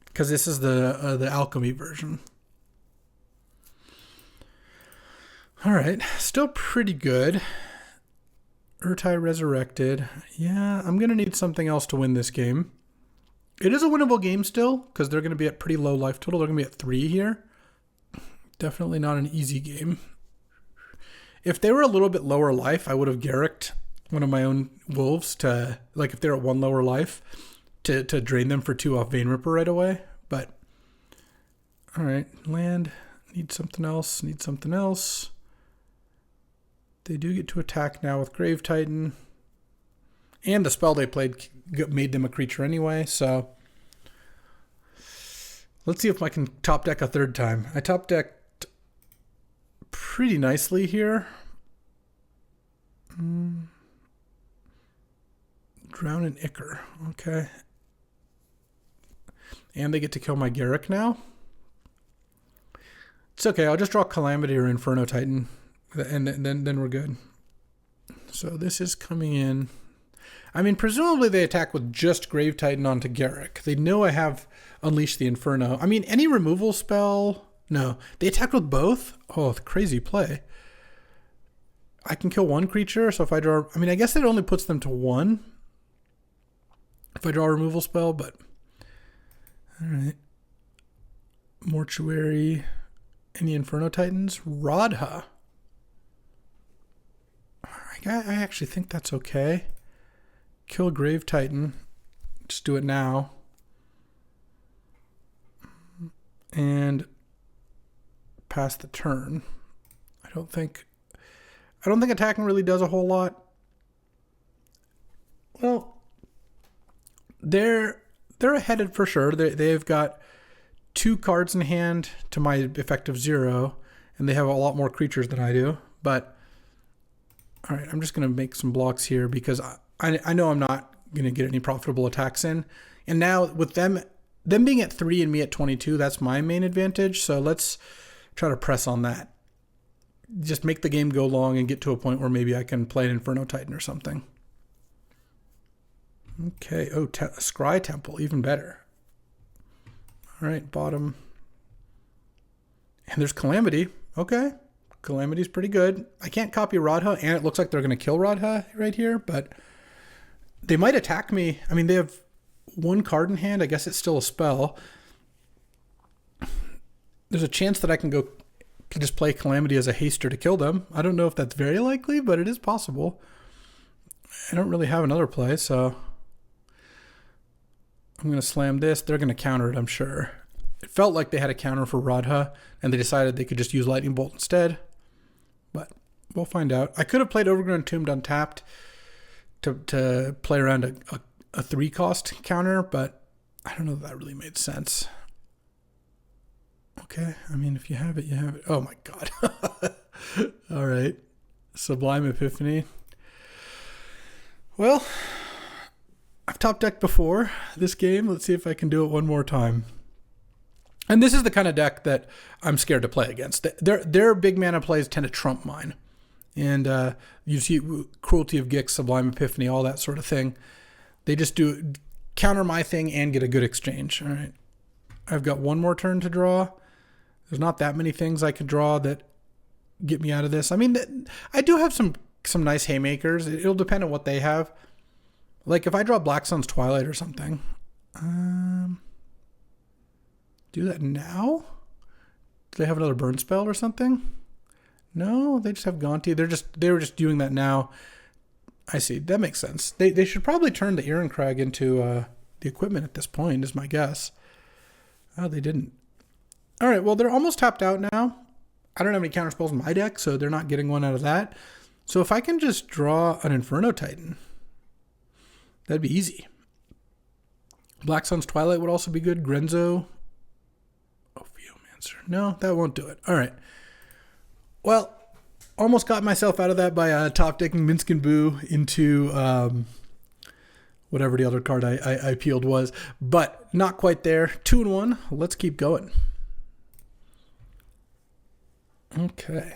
because this is the alchemy version. All right, still pretty good. Urtai Resurrected. Yeah, I'm going to need something else to win this game. It is a winnable game still, because they're going to be at pretty low life total. They're going to be at 3 here. Definitely not an easy game. If they were a little bit lower life, I would have Garricked one of my own wolves to, like if they're at 1 lower life, to drain them for 2 off Vein Ripper right away. But, all right, land, need something else, They do get to attack now with Grave Titan. And the spell they played made them a creature anyway, so let's see if I can top deck a 3rd time. I top decked pretty nicely here. Drown and Ichor. Okay. And they get to kill my Garruk now. It's okay. I'll just draw Calamity or Inferno Titan, and then we're good. So this is coming in. I mean, presumably they attack with just Grave Titan onto Garruk. They know I have Unleashed the Inferno. I mean, any removal spell? No. They attack with both? Oh, crazy play. I can kill 1 creature, so if I draw... I mean, I guess it only puts them to 1 if I draw a removal spell, but... Alright. Mortuary. Any Inferno Titans? Radha. I actually think that's okay. Kill Grave Titan. Just do it now. And pass the turn. I don't think attacking really does a whole lot. Well, they're ahead for sure. They've got 2 cards in hand to my effective 0, and they have a lot more creatures than I do. But all right, I'm just going to make some blocks here because I know I'm not going to get any profitable attacks in. And now with them being at 3 and me at 22, that's my main advantage. So let's try to press on that. Just make the game go long and get to a point where maybe I can play an Inferno Titan or something. Okay. Oh, Scry Temple, even better. All right, bottom. And there's Calamity. Okay. Calamity's pretty good. I can't copy Radha, and it looks like they're going to kill Radha right here, but they might attack me. I mean, they have 1 card in hand. I guess it's still a spell. There's a chance that I can go just play Calamity as a haster to kill them. I don't know if that's very likely, but it is possible. I don't really have another play, so I'm going to slam this. They're going to counter it, I'm sure. It felt like they had a counter for Radha, and they decided they could just use Lightning Bolt instead. But we'll find out. I could have played Overgrown Tomb untapped to play around a 3-cost counter, but I don't know if that really made sense. Okay, I mean, if you have it, you have it. Oh my god. All right. Sublime Epiphany. Well, I've top decked before this game. Let's see if I can do it one more time. And this is the kind of deck that I'm scared to play against. Their big mana plays tend to trump mine. And you see Cruelty of Gix, Sublime Epiphany, all that sort of thing. They just do counter my thing and get a good exchange. All right. I've got one more turn to draw. There's not that many things I could draw that get me out of this. I mean, I do have some nice haymakers. It'll depend on what they have. Like if I draw Black Sun's Twilight or something. Do that now? Do they have another burn spell or something? No, they just have Gonti. They were just doing that now. I see. That makes sense. They should probably turn the Ehrencrag into the equipment at this point, is my guess. Oh, they didn't. All right, well, they're almost tapped out now. I don't have any counter spells in my deck, so they're not getting one out of that. So if I can just draw an Inferno Titan, that'd be easy. Black Sun's Twilight would also be good. Grenzo. Ophiomancer. No, that won't do it. All right. Well, almost got myself out of that by top decking Minsc & Boo into whatever the other card I peeled was, but not quite there. 2-1. Let's keep going. Okay.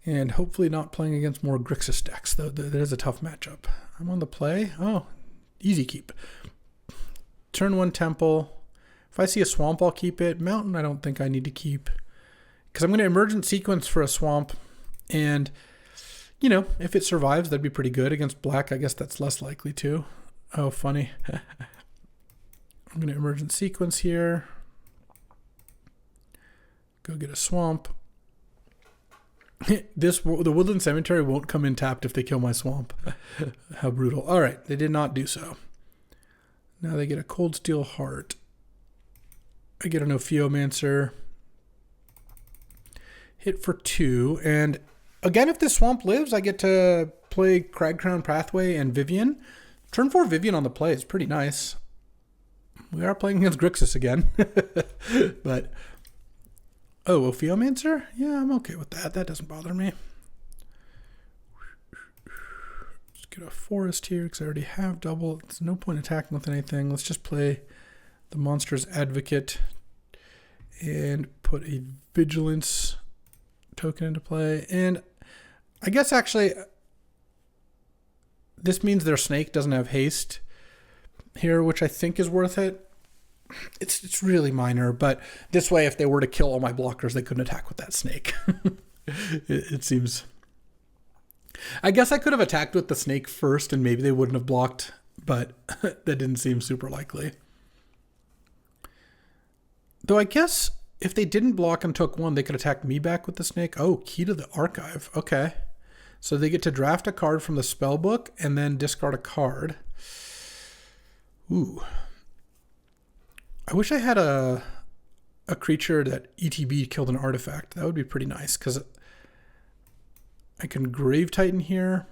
And hopefully not playing against more Grixis decks, though that is a tough matchup. I'm on the play. Oh, easy keep. Turn 1 Temple. If I see a swamp, I'll keep it. Mountain, I don't think I need to keep. Because I'm going to Emergent Sequence for a swamp. And, you know, if it survives, that'd be pretty good. Against black, I guess that's less likely to. Oh, funny. I'm going to Emergent Sequence here. Go get a swamp. The Woodland Cemetery won't come in tapped if they kill my swamp. How brutal. All right, they did not do so. Now they get a Cold Steel Heart. I get an Ophiomancer. Hit for 2. And again, if this swamp lives, I get to play Cragcrown Pathway and Vivian. Turn 4 Vivian on the play is pretty nice. We are playing against Grixis again. But... oh, Ophiomancer? Yeah, I'm okay with that. That doesn't bother me. Let's get a Forest here because I already have double. There's no point attacking with anything. Let's just play the Monster's Advocate and put a Vigilance token into play. And I guess actually this means their Snake doesn't have haste here, which I think is worth it. It's really minor, but this way, if they were to kill all my blockers, they couldn't attack with that Snake. it seems... I guess I could have attacked with the Snake first, and maybe they wouldn't have blocked, but that didn't seem super likely. Though I guess if they didn't block and took 1, they could attack me back with the Snake. Oh, Key to the Archive. Okay. So they get to draft a card from the spell book and then discard a card. Ooh. I wish I had a creature that ETB killed an artifact. That would be pretty nice because I can Grave Titan here.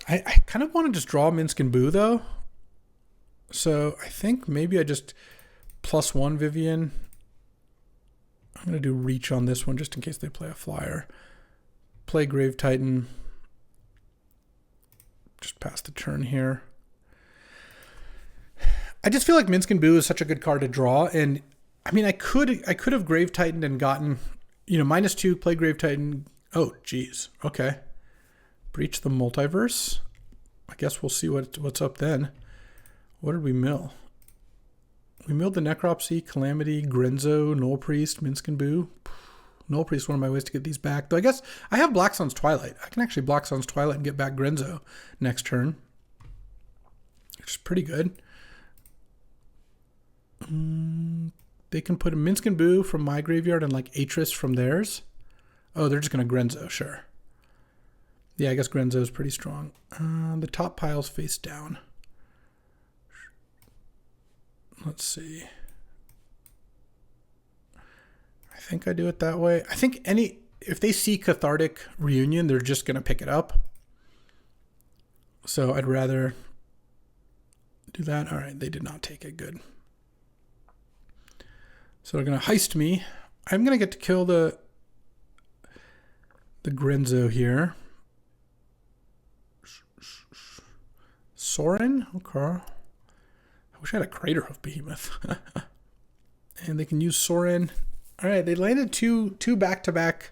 I kind of want to just draw Minsk and Boo though. So I think maybe I just +1 Vivian. I'm going to do reach on this one just in case they play a flyer. Play Grave Titan. Just pass the turn here. I just feel like Minsk and Boo is such a good card to draw. And I mean, I could have Grave Titaned and gotten, you know, -2, play Grave Titan. Oh, geez. Okay. Breach the Multiverse. I guess we'll see what's up then. What did we mill? We milled the Necropsy, Calamity, Grenzo, Null Priest, Minsk and Boo. Null Priest, one of my ways to get these back. Though I guess I have Black Sun's Twilight. I can actually Black Sun's Twilight and get back Grenzo next turn. Which is pretty good. They can put a Minsk and Boo from my graveyard and like Atris from theirs. Oh, they're just going to Grenzo, sure. Yeah, I guess Grenzo is pretty strong. The top pile's face down. Let's see. I think I do it that way. I think if they see Cathartic Reunion, they're just going to pick it up. So I'd rather do that. All right, they did not take it. Good. So they're going to heist me. I'm going to get to kill the Grenzo here. Sorin? Okay. I wish I had a Craterhoof Behemoth. And they can use Sorin. All right, they landed two back-to-back,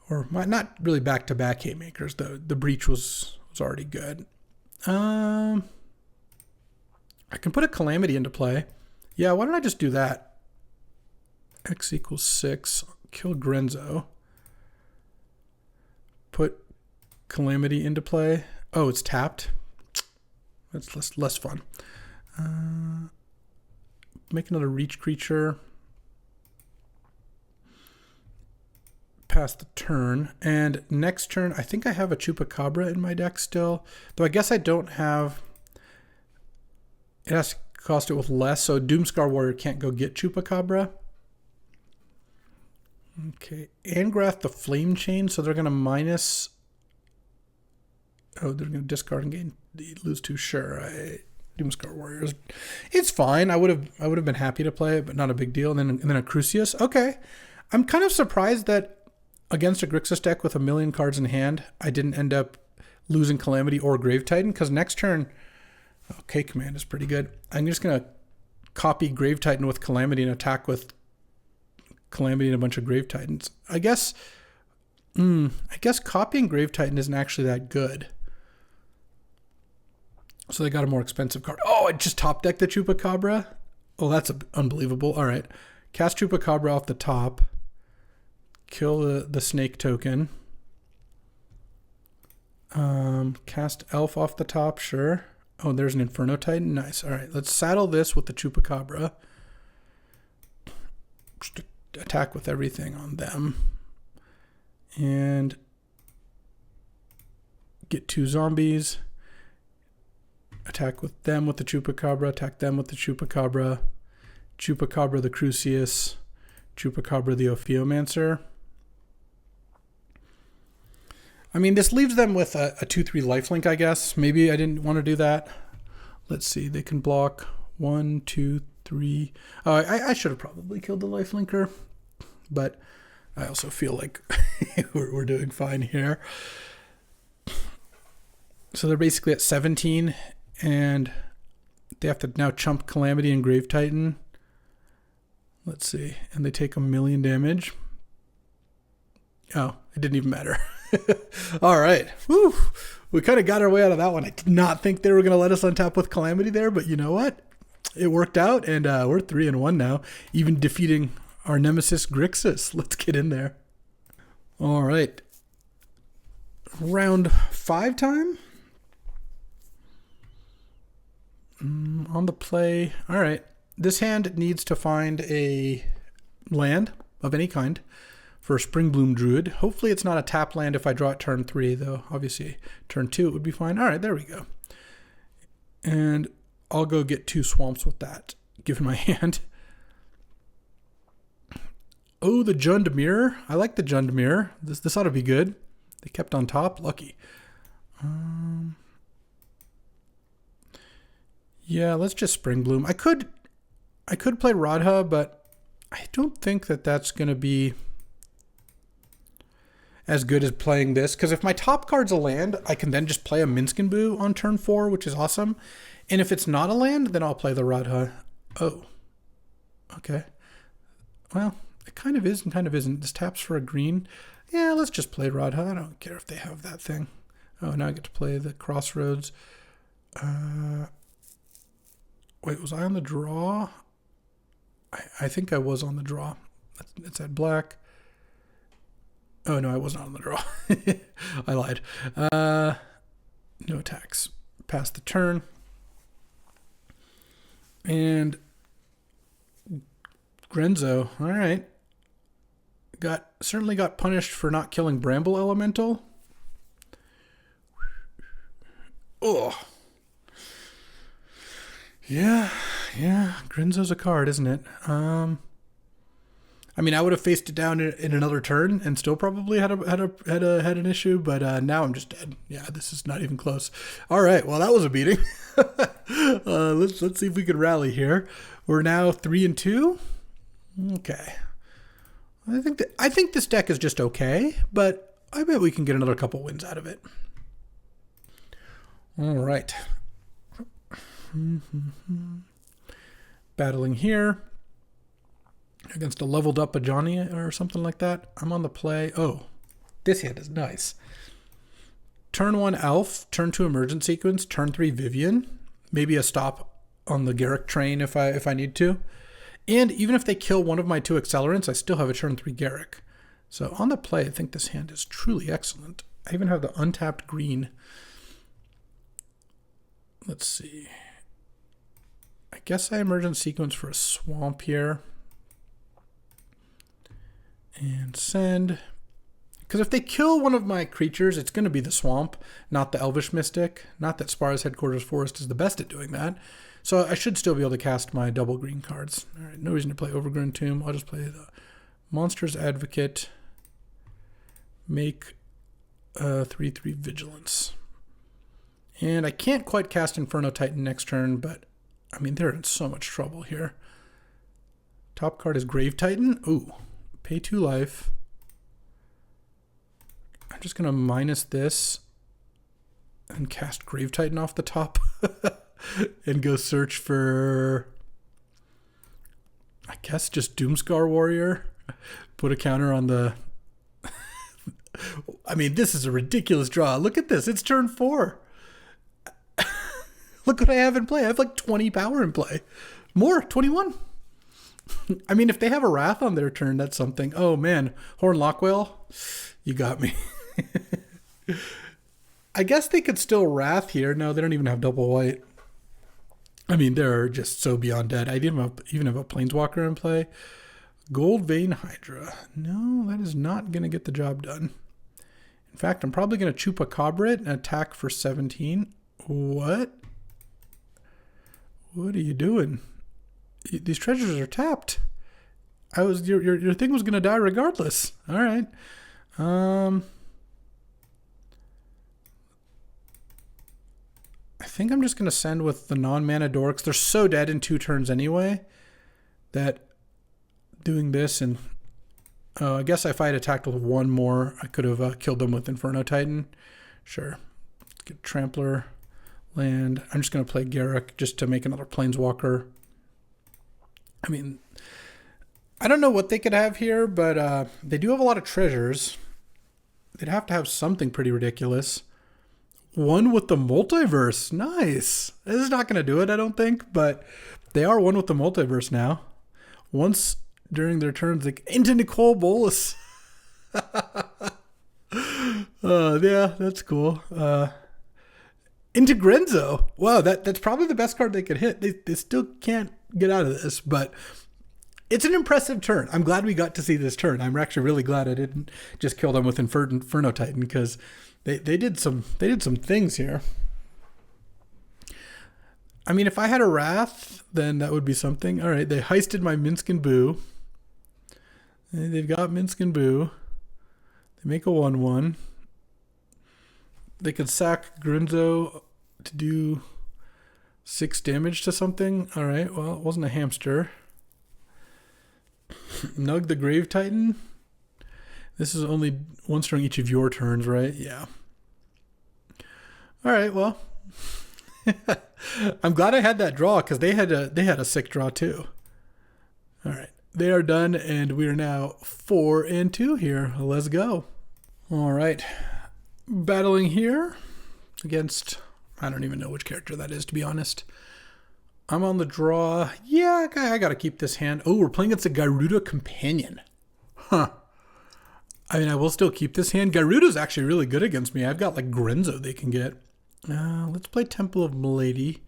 or not really back-to-back haymakers. The breach was already good. I can put a Calamity into play. Yeah, why don't I just do that? X = 6. Kill Grenzo. Put Calamity into play. Oh, it's tapped. That's less fun. Make another reach creature. Pass the turn. And next turn, I think I have a Chupacabra in my deck still. Though I guess I don't have... It has to cost it with less, so Doomscar Warrior can't go get Chupacabra. Okay. Angrath the Flame Chain, so they're going to minus... Oh, they're going to discard and gain... Lose 2, sure. Doomscar Warriors. It's fine. I would have been happy to play it, but not a big deal. And then a Crucius. Okay. I'm kind of surprised that against a Grixis deck with 1,000,000 cards in hand, I didn't end up losing Calamity or Grave Titan, because next turn, okay, command is pretty good. I'm just going to copy Grave Titan with Calamity and attack with Calamity and a bunch of Grave Titans. I guess copying Grave Titan isn't actually that good. So they got a more expensive card. Oh, I just top decked the Chupacabra. Oh, that's unbelievable. All right. Cast Chupacabra off the top. Kill the snake token. Cast Elf off the top, sure. Oh, there's an Inferno Titan. Nice. All right, let's saddle this with the Chupacabra. Just attack with everything on them. And get 2 zombies. Attack with them with the Chupacabra. Attack them with the Chupacabra. Chupacabra the Crucius. Chupacabra the Ophiomancer. I mean, this leaves them with a 2/3 lifelink, I guess. Maybe I didn't want to do that. Let's see. They can block 1, 2, 3. Oh, I should have probably killed the lifelinker, but I also feel like we're doing fine here. So they're basically at 17, and they have to now chump Calamity and Grave Titan. Let's see. And they take 1,000,000 damage. Oh, it didn't even matter. All right. Whew. We kind of got our way out of that one. I did not think they were going to let us untap with Calamity there, but you know what? It worked out, and we're 3-1 now, even defeating our nemesis Grixis. Let's get in there. All right. Round 5 time. On the play. All right. This hand needs to find a land of any kind for Springbloom Druid. Hopefully it's not a tap land if I draw it turn 3, though. Obviously, turn 2 it would be fine. All right, there we go. And I'll go get 2 swamps with that, given my hand. Oh, the Jund Mirror. I like the Jund Mirror. This ought to be good. They kept on top. Lucky. Yeah, let's just Spring Bloom. I could play Radha, but I don't think that that's going to be as good as playing this. Because if my top card's a land, I can then just play a Minskin Boo on turn 4, which is awesome. And if it's not a land, then I'll play the Radha. Oh. Okay. Well, it kind of is and kind of isn't. This taps for a green. Yeah, let's just play Radha. I don't care if they have that thing. Oh, now I get to play the Crossroads. Wait, was I on the draw? I think I was on the draw. It's at black. Oh, no, I wasn't on the draw. I lied. No attacks. Pass the turn. And Grenzo, all right. Certainly got punished for not killing Bramble Elemental. Oh. Yeah, Grenzo's a card, isn't it? I mean, I would have faced it down in another turn and still probably had an issue, but now I'm just dead. Yeah, this is not even close. All right, well that was a beating. Let's see if we can rally here. We're now 3-2. Okay, I think this deck is just okay, but I bet we can get another couple wins out of it. All right. Battling here against a leveled up Johnny or something like that. I'm on the play. Oh, this hand is nice. Turn 1 Elf, turn 2 Emergent Sequence, turn 3 Vivian. Maybe a stop on the Garrick train if I need to. And even if they kill one of my 2 accelerants, I still have a turn 3 Garrick. So on the play, I think this hand is truly excellent. I even have the untapped green. Let's see. I guess I Emergent Sequence for a swamp here. And send. Because if they kill one of my creatures, it's going to be the swamp, not the Elvish Mystic. Not that Spar's Headquarters Forest is the best at doing that. So I should still be able to cast my double green cards. All right, no reason to play Overgrown Tomb. I'll just play the Monster's Advocate. Make 3/3 Vigilance. And I can't quite cast Inferno Titan next turn, but I mean, they're in so much trouble here. Top card is Grave Titan. Ooh, pay 2 life. I'm just going to minus this and cast Grave Titan off the top and go search for, I guess, just Doomscar Warrior. Put a counter on the... I mean, this is a ridiculous draw. Look at this. It's turn 4. Look what I have in play. I have like 20 power in play. More, 21. I mean, if they have a Wrath on their turn, that's something. Oh, man. Horn Lockwell, you got me. I guess they could still Wrath here. No, they don't even have double white. I mean, they're just so beyond dead. I even have a Planeswalker in play. Gold Vein Hydra. No, that is not going to get the job done. In fact, I'm probably going to Chupacabra it and attack for 17. What? What are you doing? These treasures are tapped. Your thing was gonna die regardless. All right. I think I'm just gonna send with the non-mana dorks. They're so dead in 2 turns anyway that doing this and I guess if I had attacked with 1 more, I could have killed them with Inferno Titan. Sure. Let's get Trampler. Land. I'm just going to play Garrick just to make another Planeswalker. I mean, I don't know what they could have here, but they do have a lot of treasures. They'd have to have something pretty ridiculous. 1 with the Multiverse. Nice. This is not going to do it, I don't think, but they are 1 with the Multiverse now. Once during their turns, like into Nicole Bolas. Yeah, that's cool. Into Grenzo. Wow, that's probably the best card they could hit. They still can't get out of this, but it's an impressive turn. I'm glad we got to see this turn. I'm actually really glad I didn't just kill them with Inferno Titan because they did some things here. I mean, if I had a Wrath, then that would be something. All right, they heisted my Minskin Boo. They've got Minskin Boo. They make a 1/1. They could sack Grinzo to do 6 damage to something. All right, well, it wasn't a hamster. Nug the Grave Titan. This is only 1 strong each of your turns, right? Yeah. All right, well. I'm glad I had that draw because they had a sick draw too. All right, they are done, and we are now 4-2 here. Let's go. All right, battling here against, I don't even know which character that is, to be honest. I'm on the draw. Yeah, I got to keep this hand. Oh, we're playing against a Garuda Companion. Huh. I mean, I will still keep this hand. Garuda's actually really good against me. I've got like Grenzo they can get. Let's play Temple of Milady.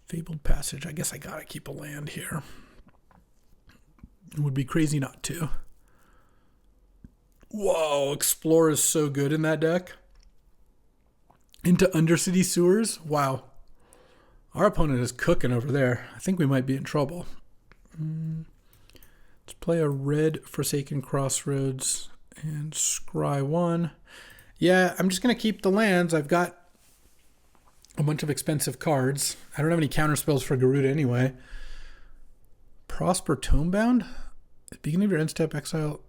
Fabled Passage. I guess I got to keep a land here. It would be crazy not to. Whoa, Explorer is so good in that deck. Into Undercity Sewers. Wow. Our opponent is cooking over there. I think we might be in trouble. Let's play a red Forsaken Crossroads and scry 1. Yeah, I'm just going to keep the lands. I've got a bunch of expensive cards. I don't have any counter spells for Garuda anyway. Prosper Tomebound. At the beginning of your end step, exile.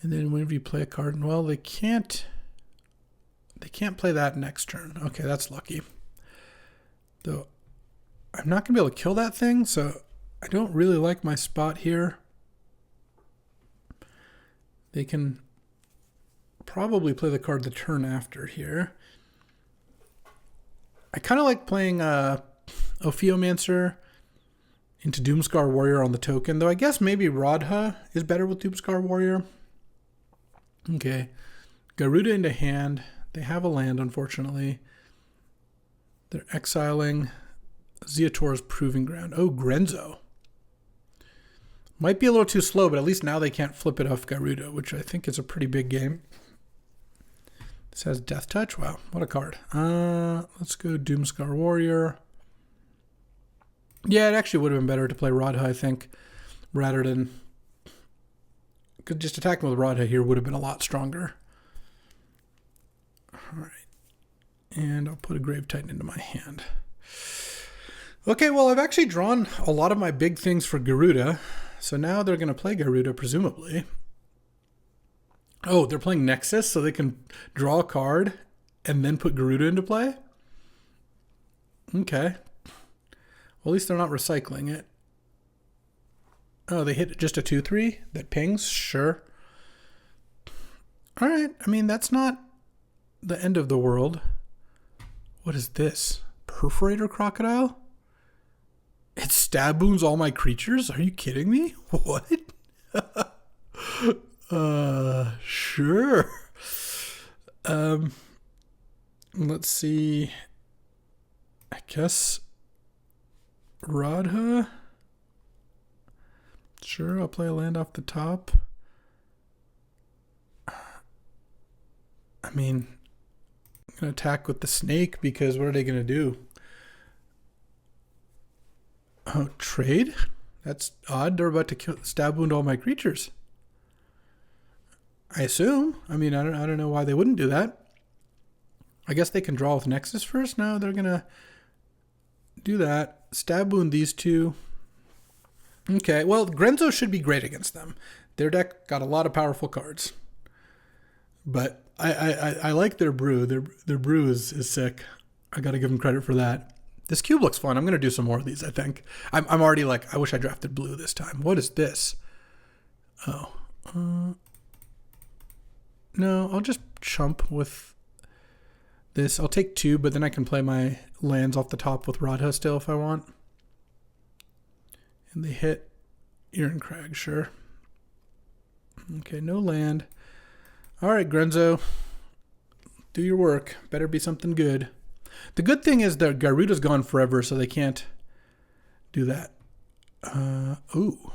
And then whenever you play a card, well, they can't play that next turn. Okay, that's lucky. Though I'm not going to be able to kill that thing, so I don't really like my spot here. They can probably play the card the turn after here. I kind of like playing Ophiomancer into Doomscar Warrior on the token, though I guess maybe Radha is better with Doomscar Warrior. Okay, Garuda into hand. They have a land, unfortunately. They're exiling Ziator's Proving Ground. Oh, Grenzo. Might be a little too slow, but at least now they can't flip it off Garuda, which I think is a pretty big game. This has Death Touch. Wow, what a card. Let's go Doomscar Warrior. Yeah, it actually would have been better to play Radha, I think, rather than... Because just attacking with Radha here would have been a lot stronger. All right. And I'll put a Grave Titan into my hand. Okay, well, I've actually drawn a lot of my big things for Garuda. So now they're going to play Garuda, presumably. Oh, they're playing Nexus, so they can draw a card and then put Garuda into play? Okay. Well, at least they're not recycling it. Oh, they hit just a 2/3 that pings? Sure. All right. I mean, that's not the end of the world. What is this? Perforator Crocodile? It stab wounds all my creatures? Are you kidding me? What? Sure. Let's see. I guess Radha. Sure, I'll play a land off the top. I mean, I'm going to attack with the snake because what are they going to do? Oh, trade? That's odd. They're about to stab wound all my creatures. I assume. I mean, I don't know why they wouldn't do that. I guess they can draw with Nexus first. No, they're going to do that. Stab wound these two. Okay, well, Grenzo should be great against them. Their deck got a lot of powerful cards. But I like their brew. Their brew is sick. I got to give them credit for that. This cube looks fun. I'm going to do some more of these, I think. I'm already like, I wish I drafted blue this time. What is this? Oh. No, I'll just chump with this. I'll take 2, but then I can play my lands off the top with Radha still if I want. And they hit Irencrag, sure. Okay, no land. All right, Grenzo. Do your work. Better be something good. The good thing is that Garuda's gone forever, so they can't do that. Ooh.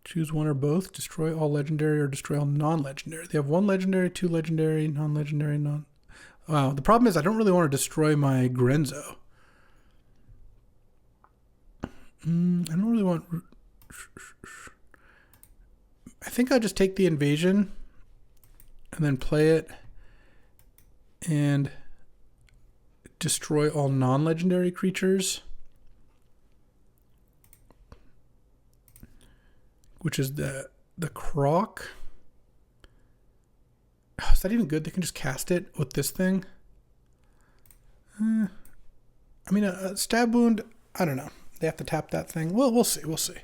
Choose one or both. Destroy all legendary or destroy all non-legendary. They have 1 legendary, 2 legendary, non-legendary, non... Wow, the problem is I don't really want to destroy my Grenzo. I don't really want... I think I'll just take the invasion and then play it and destroy all non-legendary creatures, which is the Croc. Oh, is that even good? They can just cast it with this thing. I mean, a stab wound, I don't know. They have to tap that thing. Well, we'll see. We'll see.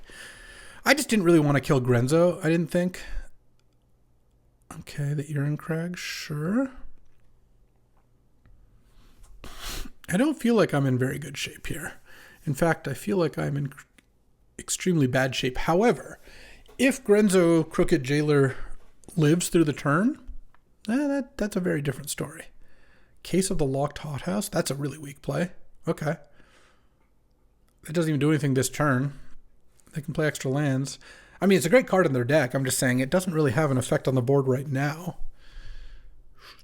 I just didn't really want to kill Grenzo, I didn't think. Okay, the Ehrencrag, sure. I don't feel like I'm in very good shape here. In fact, I feel like I'm in extremely bad shape. However, if Grenzo Crooked Jailer lives through the turn, that's a very different story. Case of the Locked Hothouse, that's a really weak play. Okay. It doesn't even do anything this turn. They can play extra lands. I mean, it's a great card in their deck. I'm just saying it doesn't really have an effect on the board right now.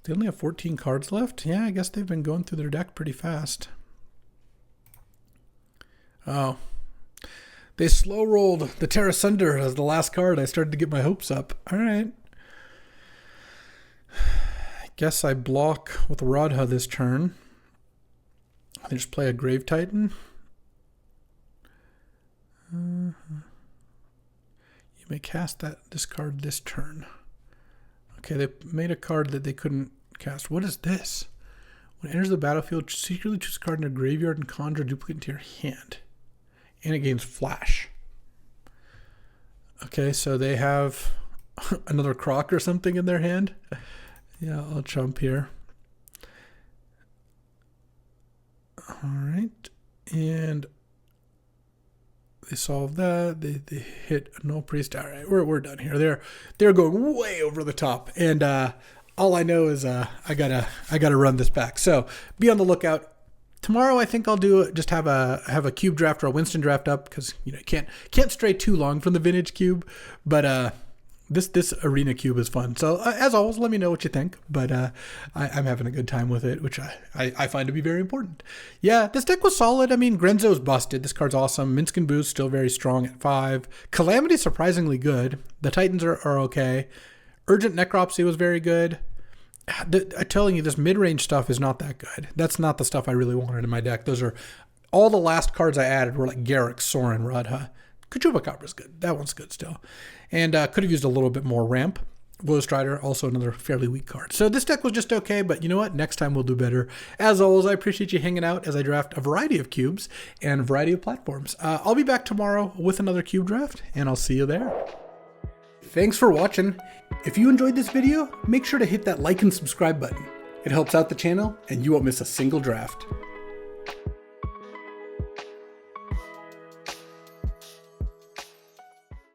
They only have 14 cards left. Yeah, I guess they've been going through their deck pretty fast. Oh. They slow rolled the Terra Sunder as the last card. I started to get my hopes up. All right. I guess I block with Radha this turn. I just play a Grave Titan. You may cast this card this turn. Okay, they made a card that they couldn't cast. What is this? When it enters the battlefield, secretly choose a card in your graveyard and conjure a duplicate into your hand. And it gains Flash. Okay, so they have another Croc or something in their hand. Yeah, I'll jump here. All right, and they solve that. They hit a Null Priest. All right, we're done here. They're going way over the top, and all I know is I gotta run this back. So be on the lookout. Tomorrow I think I'll just have a cube draft or a Winston draft up, because you can't stray too long from the vintage cube, but this arena cube is fun. So as always, let me know what you think. But I'm having a good time with it, which I find to be very important. Yeah, this deck was solid. I mean, Grenzo's busted. This card's awesome. Minsk and Boo's still very strong at 5. Calamity's surprisingly good. The Titans are okay. Urgent Necropsy was very good. I'm telling you, this mid-range stuff is not that good. That's not the stuff I really wanted in my deck. Those are all the last cards I added were like Garruk, Sorin, Radha. Kachupacabra's good. That one's good still. And could have used a little bit more ramp. Blow Strider, also another fairly weak card. So this deck was just okay, but you know what? Next time we'll do better. As always, I appreciate you hanging out as I draft a variety of cubes and a variety of platforms. I'll be back tomorrow with another cube draft, and I'll see you there. Thanks for watching. If you enjoyed this video, make sure to hit that like and subscribe button. It helps out the channel, and you won't miss a single draft.